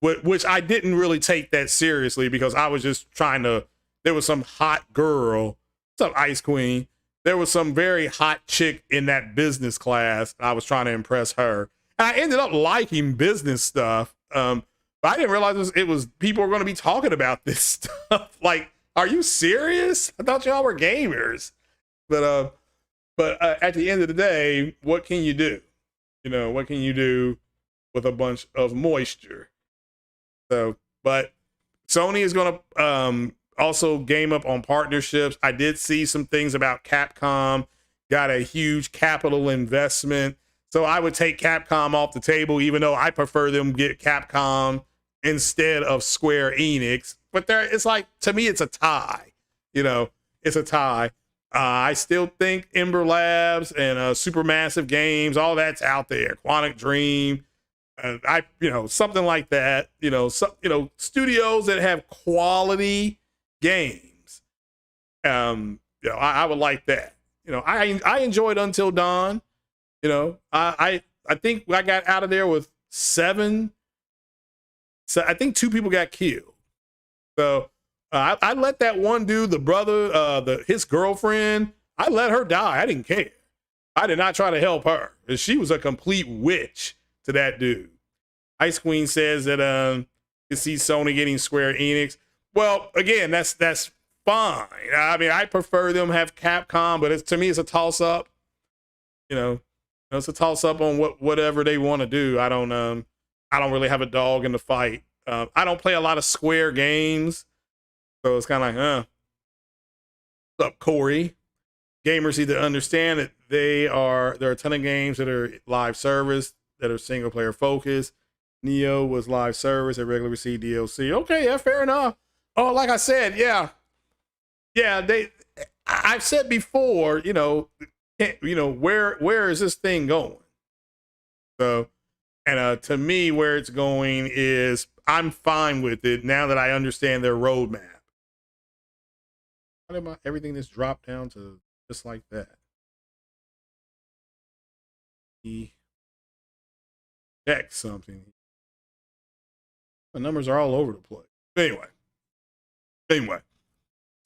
which I didn't really take that seriously because I was just trying to, there was some hot girl, what's up, Ice Queen? There was some very hot chick in that business class. I was trying to impress her. And I ended up liking business stuff. But I didn't realize it was people were going to be talking about this stuff. Like, are you serious? I thought y'all were gamers. But at the end of the day, what can you do? You know, what can you do with a bunch of moisture? So, but Sony is going to also game up on partnerships. I did see some things about Capcom, got a huge capital investment. So I would take Capcom off the table, even though I prefer them get Capcom instead of Square Enix. But it's like, to me, it's a tie. You know, it's a tie. I still think Ember Labs and Supermassive Games, all that's out there. Quantic Dream, something like that. Studios that have quality games. I would like that. I enjoyed Until Dawn. I think I got out of there with 7. So I think 2 people got killed. So I let that one dude, the brother, his girlfriend, I let her die. I didn't care. I did not try to help her. She was a complete witch to that dude. Ice Queen says that you see Sony getting Square Enix. Well, again, that's fine. I mean, I prefer them have Capcom, but to me, it's a toss up. It's a toss up on whatever they want to do. I don't really have a dog in the fight. I don't play a lot of Square games. So it's kind of like, what's up, Corey? Gamers need to understand that there are a ton of games that are live service, that are single player focused. Neo was live service, they regularly received DLC. Okay, yeah, fair enough. Oh, like I said, yeah. I've said before, where is this thing going? So, and to me, where it's going is I'm fine with it now that I understand their roadmap. How did everything just drop down to just like that? Check something. The numbers are all over the place. Anyway.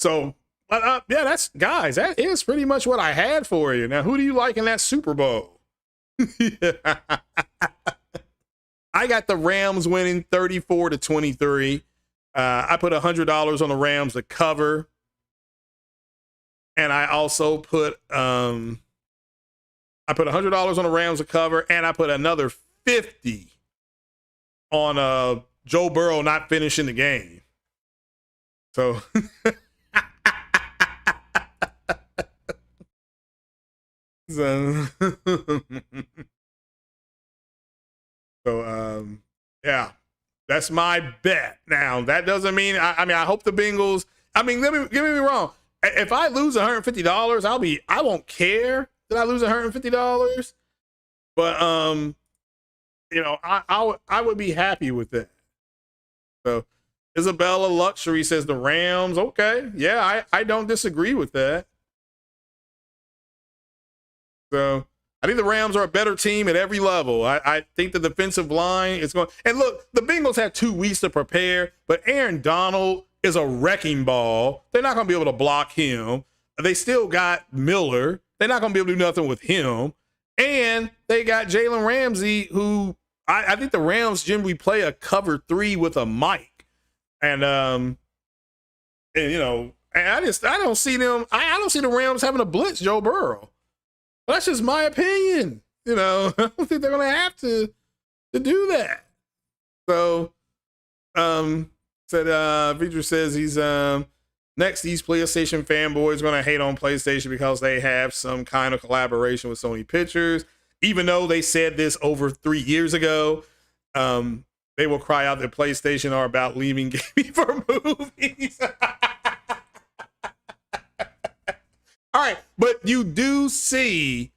So, yeah, that is pretty much what I had for you. Now, who do you like in that Super Bowl? I got the Rams winning 34-23. I put $100 on the Rams to cover. And I also put $100 on the Rams to cover, and I put another $50 on Joe Burrow not finishing the game. So yeah, that's my bet. Now that doesn't mean I hope the Bengals. I mean, get me wrong. If I lose $150, I won't care that I lose $150. But I would be happy with that. So Isabella Luxury says the Rams. Okay, yeah, I don't disagree with that. So I think the Rams are a better team at every level. I think the defensive line is going. And look, the Bengals have 2 weeks to prepare, but Aaron Donald is a wrecking ball. They're not going to be able to block him. They still got Miller. They're not going to be able to do nothing with him. And they got Jalen Ramsey, who I think the Rams generally play a cover 3 with a mic. And you know, and I don't see them. I don't see the Rams having to blitz Joe Burrow. But that's just my opinion. You know, I don't think they're going to have to do that. So, Victor says he's next. These PlayStation fanboys going to hate on PlayStation because they have some kind of collaboration with Sony Pictures, even though they said this over 3 years ago. They will cry out that PlayStation are about leaving gaming for movies. All right, but you do see,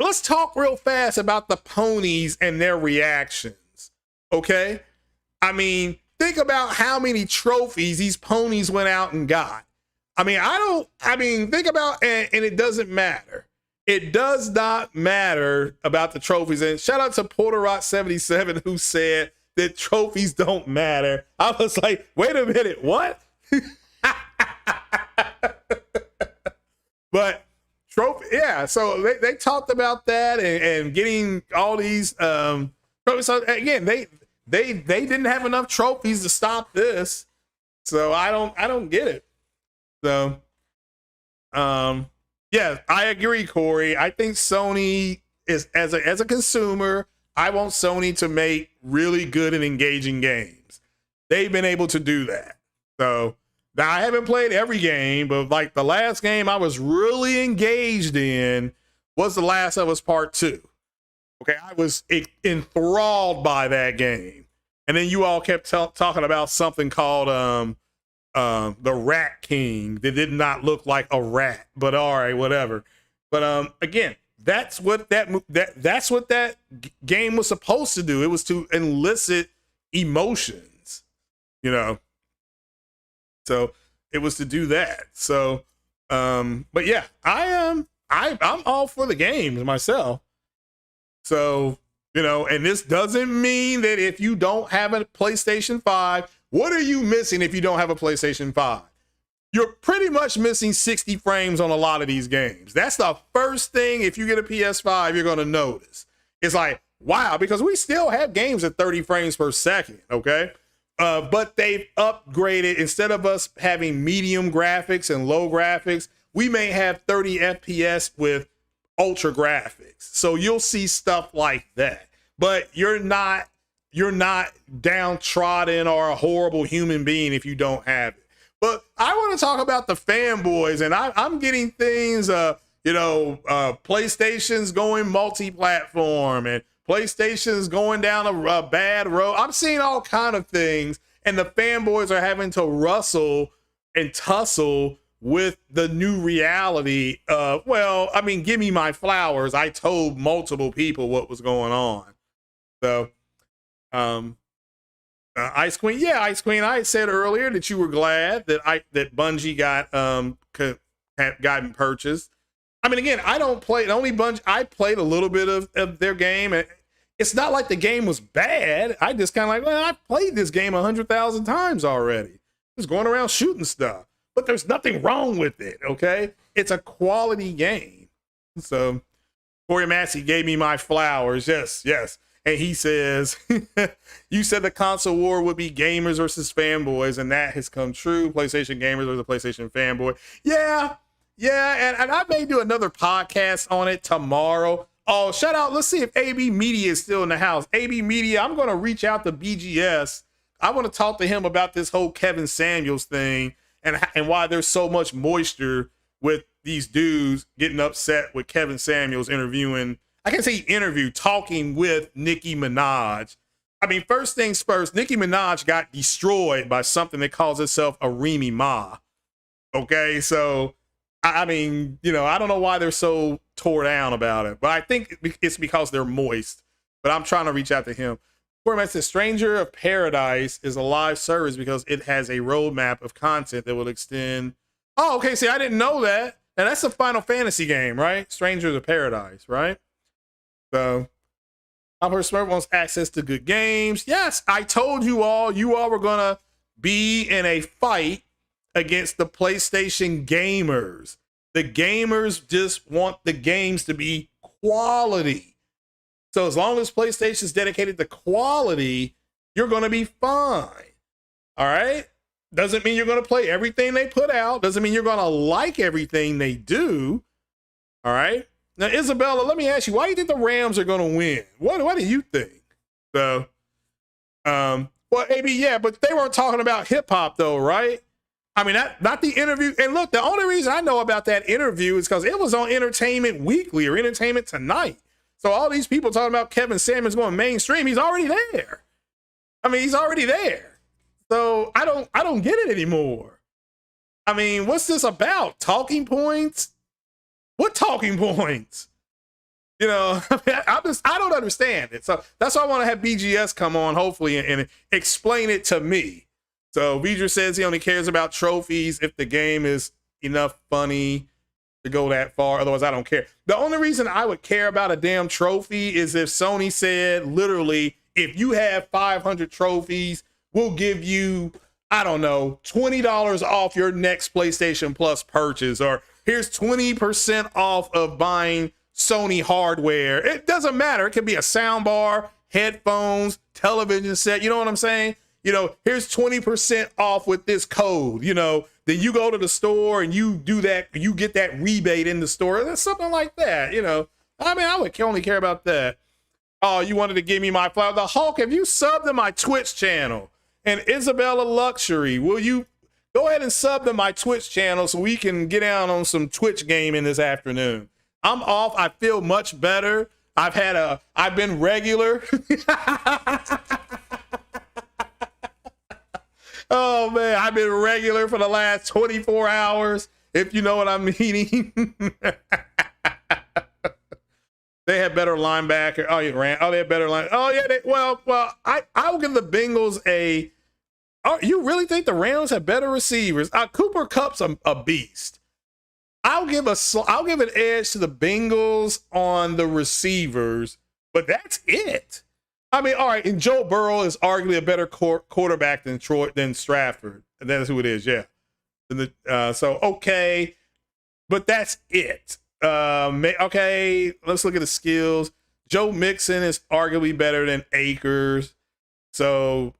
let's talk real fast about the ponies and their reactions, okay? I mean, think about how many trophies these ponies went out and got. Think about, and it doesn't matter. It does not matter about the trophies. And shout out to Porter Rock 77 who said that trophies don't matter. I was like, wait a minute, what? But trophy, yeah. So they talked about that and getting all these trophies. So again, they didn't have enough trophies to stop this. So I don't get it. So yeah, I agree, Corey. I think Sony is as a consumer, I want Sony to make really good and engaging games. They've been able to do that. So now, I haven't played every game, but like the last game I was really engaged in was The Last of Us Part 2. Okay, I was enthralled by that game. And then you all kept talking about something called the Rat King that did not look like a rat, but all right, whatever. But again, that's what that game was supposed to do. It was to elicit emotions, you know. So it was to do that. So, but yeah, I'm all for the games myself. So, you know, and this doesn't mean that if you don't have a PlayStation 5, what are you missing if you don't have a PlayStation 5? You're pretty much missing 60 frames on a lot of these games. That's the first thing, if you get a PS5, you're going to notice. It's like, wow, because we still have games at 30 frames per second, okay? But they've upgraded. Instead of us having medium graphics and low graphics, we may have 30 FPS with ultra graphics. So you'll see stuff like that. But you're not downtrodden or a horrible human being if you don't have it. But I want to talk about the fanboys, and I'm getting things, PlayStation's going multi-platform and PlayStation's going down a bad road. I'm seeing all kind of things, and the fanboys are having to wrestle and tussle with the new reality of, give me my flowers. I told multiple people what was going on. So, Ice Queen, yeah, Ice Queen, I said earlier that you were glad that Bungie had gotten purchased. I mean, again, I don't play only Bungie. I played a little bit of their game, and it's not like the game was bad. I just kind of like, well, I've played this game 100,000 times already. Just going around shooting stuff, but there's nothing wrong with it. Okay, it's a quality game. So, Corey Massey gave me my flowers. Yes. And he says, you said the console war would be gamers versus fanboys, and that has come true. PlayStation gamers versus PlayStation fanboy. Yeah, and I may do another podcast on it tomorrow. Oh, shout out. Let's see if AB Media is still in the house. AB Media, I'm going to reach out to BGS. I want to talk to him about this whole Kevin Samuels thing and why there's so much moisture with these dudes getting upset with Kevin Samuels talking with Nicki Minaj. I mean, first things first, Nicki Minaj got destroyed by something that calls itself a Remy Ma. Okay, so, I mean, I don't know why they're so tore down about it, but I think it's because they're moist. But I'm trying to reach out to him. Cormac says, Stranger of Paradise is a live service because it has a roadmap of content that will extend. Oh, okay, see, I didn't know that. And that's a Final Fantasy game, right? Strangers of Paradise, right? So I've heard Smurf wants access to good games. Yes, I told you all were gonna be in a fight against the PlayStation gamers. The gamers just want the games to be quality. So as long as PlayStation's dedicated to quality, you're gonna be fine. All right? Doesn't mean you're gonna play everything they put out. Doesn't mean you're gonna like everything they do. All right? Now, Isabella, let me ask you, why do you think the Rams are going to win? What do you think? So, well, AB, yeah, but they weren't talking about hip hop though, right? I mean, not the interview. And look, the only reason I know about that interview is because it was on Entertainment Weekly or Entertainment Tonight. So all these people talking about Kevin Samuels going mainstream, he's already there. I mean, he's already there. So I don't get it anymore. I mean, what's this about? Talking points? What talking points? You know, I don't understand it. So that's why I want to have BGS come on, hopefully, and explain it to me. So Vidra says he only cares about trophies if the game is enough funny to go that far. Otherwise, I don't care. The only reason I would care about a damn trophy is if Sony said, literally, if you have 500 trophies, we'll give you, I don't know, $20 off your next PlayStation Plus purchase, or here's 20% off of buying Sony hardware. It doesn't matter. It could be a sound bar, headphones, television set. You know what I'm saying? You know, here's 20% off with this code. You know, then you go to the store and you do that. You get that rebate in the store. That's something like that. You know, I mean, I would only care about that. Oh, you wanted to give me my flower. The Hulk, have you subbed to my Twitch channel? And Isabella Luxury, will you go ahead and sub to my Twitch channel so we can get down on some Twitch gaming this afternoon? I'm off. I feel much better. I've been regular. Oh man, I've been regular for the last 24 hours, if you know what I'm meaning. They had better linebacker. Oh, you ran. Oh, they had better line. Oh yeah. Well, I will give the Bengals a. Oh, you really think the Rams have better receivers? Cooper Kupp's a beast. I'll give an edge to the Bengals on the receivers, but that's it. I mean, all right, and Joe Burrow is arguably a better quarterback than Stratford. And that's who it is, yeah. So okay, but that's it. Okay, let's look at the skills. Joe Mixon is arguably better than Akers. So,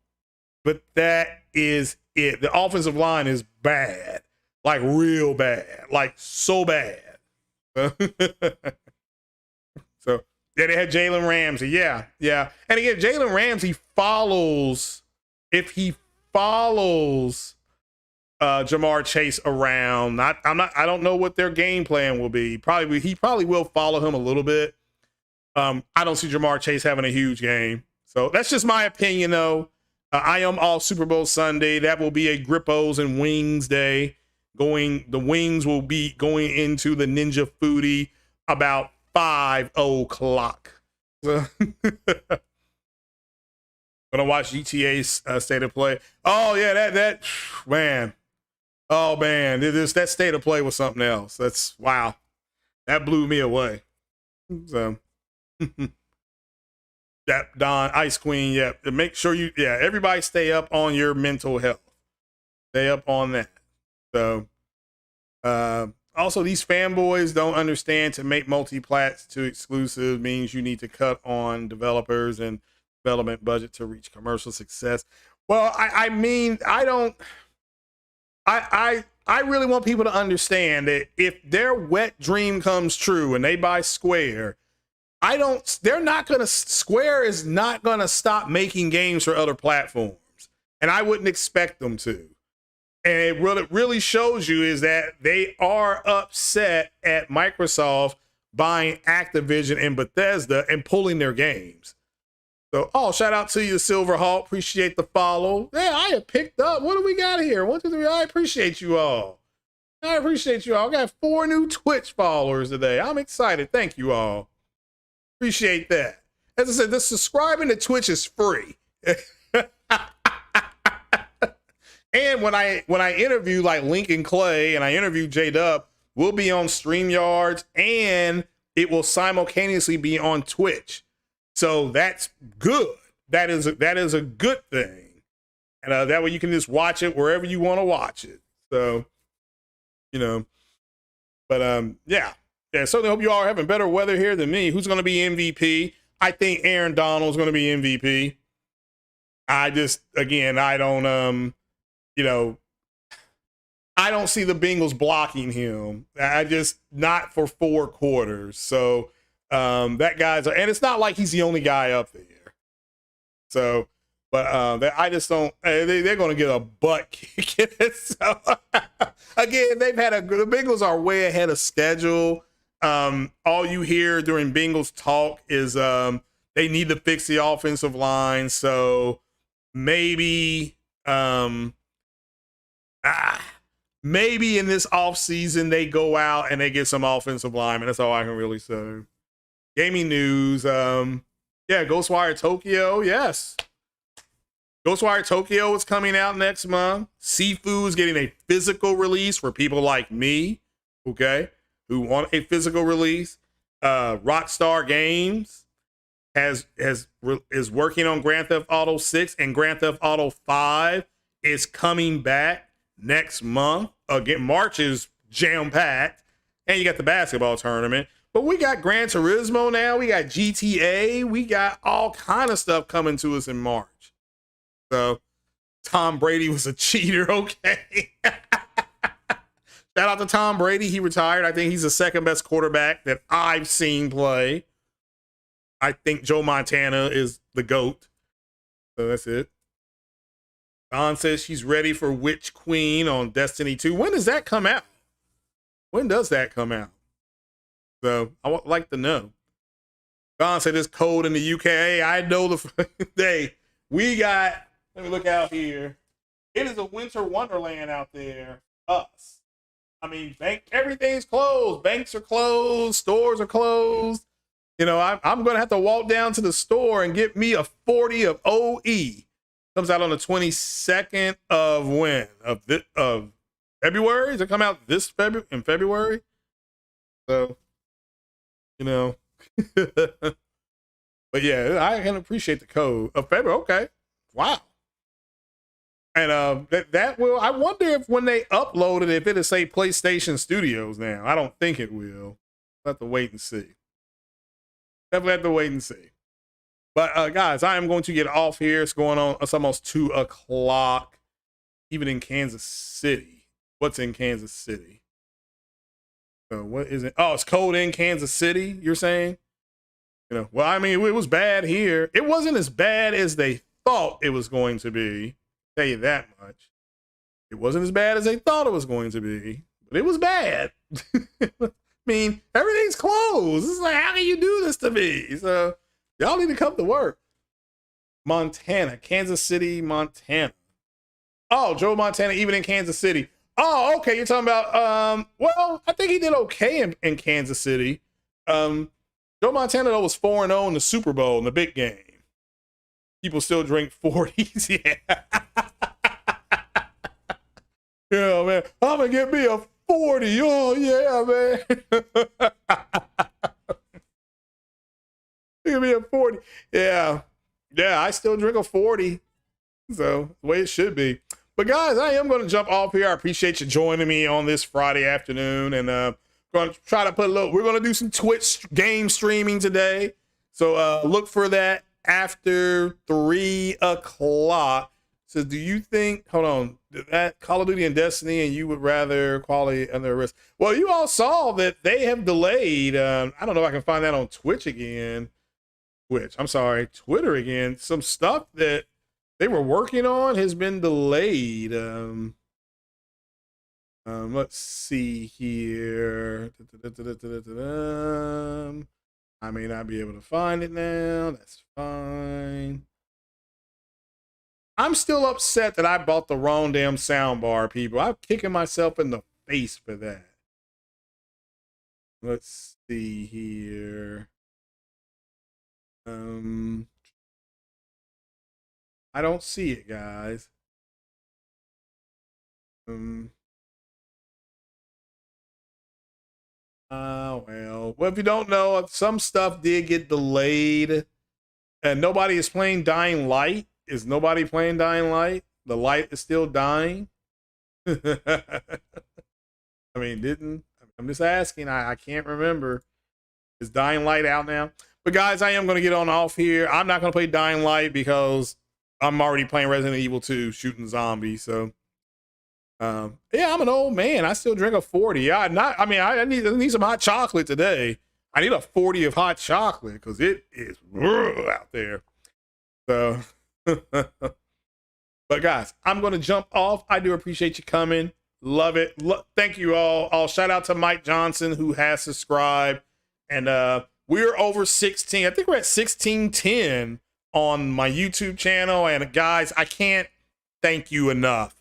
but that is it. The offensive line is bad. Like real bad. Like so bad. So yeah, they had Jalen Ramsey. Yeah. And again, Jalen Ramsey follows, if he follows Jamar Chase around, I don't know what their game plan will be. He probably will follow him a little bit. I don't see Jamar Chase having a huge game. So that's just my opinion though. I am all Super Bowl Sunday. That will be a Grippos and Wings day. The Wings will be going into the Ninja Foodie about 5 o'clock. So gonna watch GTA's State of Play. Oh yeah, that man. Oh man, that State of Play was something else. That's wow. That blew me away. So that Don Ice Queen, yeah. Make sure everybody stay up on your mental health. Stay up on that. So also these fanboys don't understand to make multi-plats to exclusive means you need to cut on developers and development budget to reach commercial success. Well, I mean, I really want people to understand that if their wet dream comes true and they buy Square, Square is not gonna stop making games for other platforms. And I wouldn't expect them to. And what it really shows you is that they are upset at Microsoft buying Activision and Bethesda and pulling their games. So, shout out to you, Silver Hawk. Appreciate the follow. Yeah, I have picked up. What do we got here? 1, 2, 3. I appreciate you all. I got 4 new Twitch followers today. I'm excited. Thank you all. Appreciate that. As I said, the subscribing to Twitch is free. And when I interview like Lincoln Clay and I interview J-Dub, will be on StreamYards, and it will simultaneously be on Twitch. So that's good. That is a good thing. And that way you can just watch it wherever you want to watch it. So, but yeah. Certainly hope you all are having better weather here than me. Who's going to be MVP? I think Aaron Donald's going to be MVP. I don't, I don't see the Bengals blocking him. Not for 4 quarters. So that guy's, and it's not like he's the only guy up there. So, but I just don't, they're going to get a butt kick. So, again, the Bengals are way ahead of schedule. All you hear during Bengals talk is they need to fix the offensive line. So maybe in this offseason they go out and they get some offensive linemen. That's all I can really say. Gaming news. Ghostwire Tokyo. Yes. Ghostwire Tokyo is coming out next month. Sifu is getting a physical release for people like me, okay, who want a physical release. Rockstar Games is working on Grand Theft Auto 6, and Grand Theft Auto 5 is coming back next month. Again, March is jam-packed, and you got the basketball tournament. But we got Gran Turismo now. We got GTA. We got all kind of stuff coming to us in March. So Tom Brady was a cheater, okay? Shout out to Tom Brady. He retired. I think he's the second best quarterback that I've seen play. I think Joe Montana is the GOAT. So that's it. Don says she's ready for Witch Queen on Destiny 2. When does that come out? When does that come out? So I would like to know. Don said it's cold in the UK. I know the day we got, let me look out here. It is a winter wonderland out there. Us. I mean, everything's closed. Banks are closed. Stores are closed. I'm going to have to walk down to the store and get me a 40 of OE. Comes out on the 22nd of when? Of February? Does it come out in February? So, but yeah, I can appreciate the code of February. Okay. Wow. And that will, I wonder if when they upload it, if it'll say PlayStation Studios now. I don't think it will. We'll have to wait and see. Definitely have to wait and see. But guys, I am going to get off here. It's going on. It's almost 2 o'clock, even in Kansas City. What's in Kansas City? So what is it? Oh, it's cold in Kansas City, you're saying? Well, I mean, it was bad here. It wasn't as bad as they thought it was going to be. I'll tell you that much. It wasn't as bad as they thought it was going to be, but it was bad. I mean, everything's closed. It's like, how can you do this to me? So y'all need to come to work. Montana, Kansas City, Montana. Oh, Joe Montana, even in Kansas City. Oh, okay. You're talking about, well, I think he did okay in Kansas City. Joe Montana, though, was 4-0 in the Super Bowl in the big game. People still drink 40s. Yeah. Yeah, man. I'm going to get me a 40. Oh, yeah, man. Give me a 40. Yeah. Yeah, I still drink a 40. So, the way it should be. But guys, I am going to jump off here. I appreciate you joining me on this Friday afternoon, and going to try to we're going to do some Twitch game streaming today. So look for that after 3 o'clock. So do you think, hold on, that Call of Duty and Destiny, and you would rather quality under risk? Well, you all saw that they have delayed. I don't know if I can find that on Twitch again. Twitter again. Some stuff that they were working on has been delayed. Let's see here. I may not be able to find it now. That's fine. I'm still upset that I bought the wrong damn soundbar, people. I'm kicking myself in the face for that. Let's see here. I don't see it, guys. Well, if you don't know, some stuff did get delayed, and nobody is playing Dying Light. Is nobody playing Dying Light? The light is still dying. I mean, I'm just asking. I can't remember. Is Dying Light out now? But guys, I am going to get on off here. I'm not going to play Dying Light because I'm already playing Resident Evil 2, shooting zombies. So, yeah, I'm an old man. I still drink a 40. I need some hot chocolate today. I need a 40 of hot chocolate because it is out there. So, but guys, I'm going to jump off. I do appreciate you coming. Love it. Thank you all. Shout out to Mike Johnson who has subscribed. And we're over 16. I think we're at 1610 on my YouTube channel. And guys, I can't thank you enough.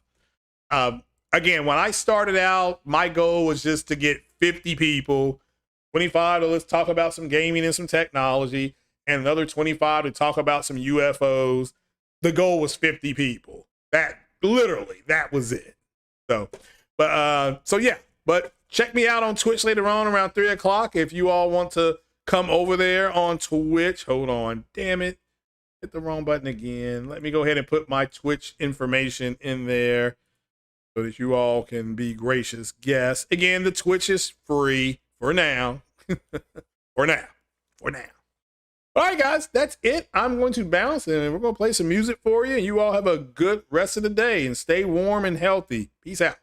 Again, when I started out, my goal was just to get 50 people, 25 to let's talk about some gaming and some technology, and another 25 to talk about some UFOs. The goal was 50 people. That was it. So yeah, but check me out on Twitch later on around 3 o'clock if you all want to come over there on Twitch. Hold on, damn it, hit the wrong button again. Let me go ahead and put my Twitch information in there so that you all can be gracious guests. Again, the Twitch is free for now. for now. All right, guys, that's it. I'm going to bounce and we're going to play some music for you. You all have a good rest of the day and stay warm and healthy. Peace out.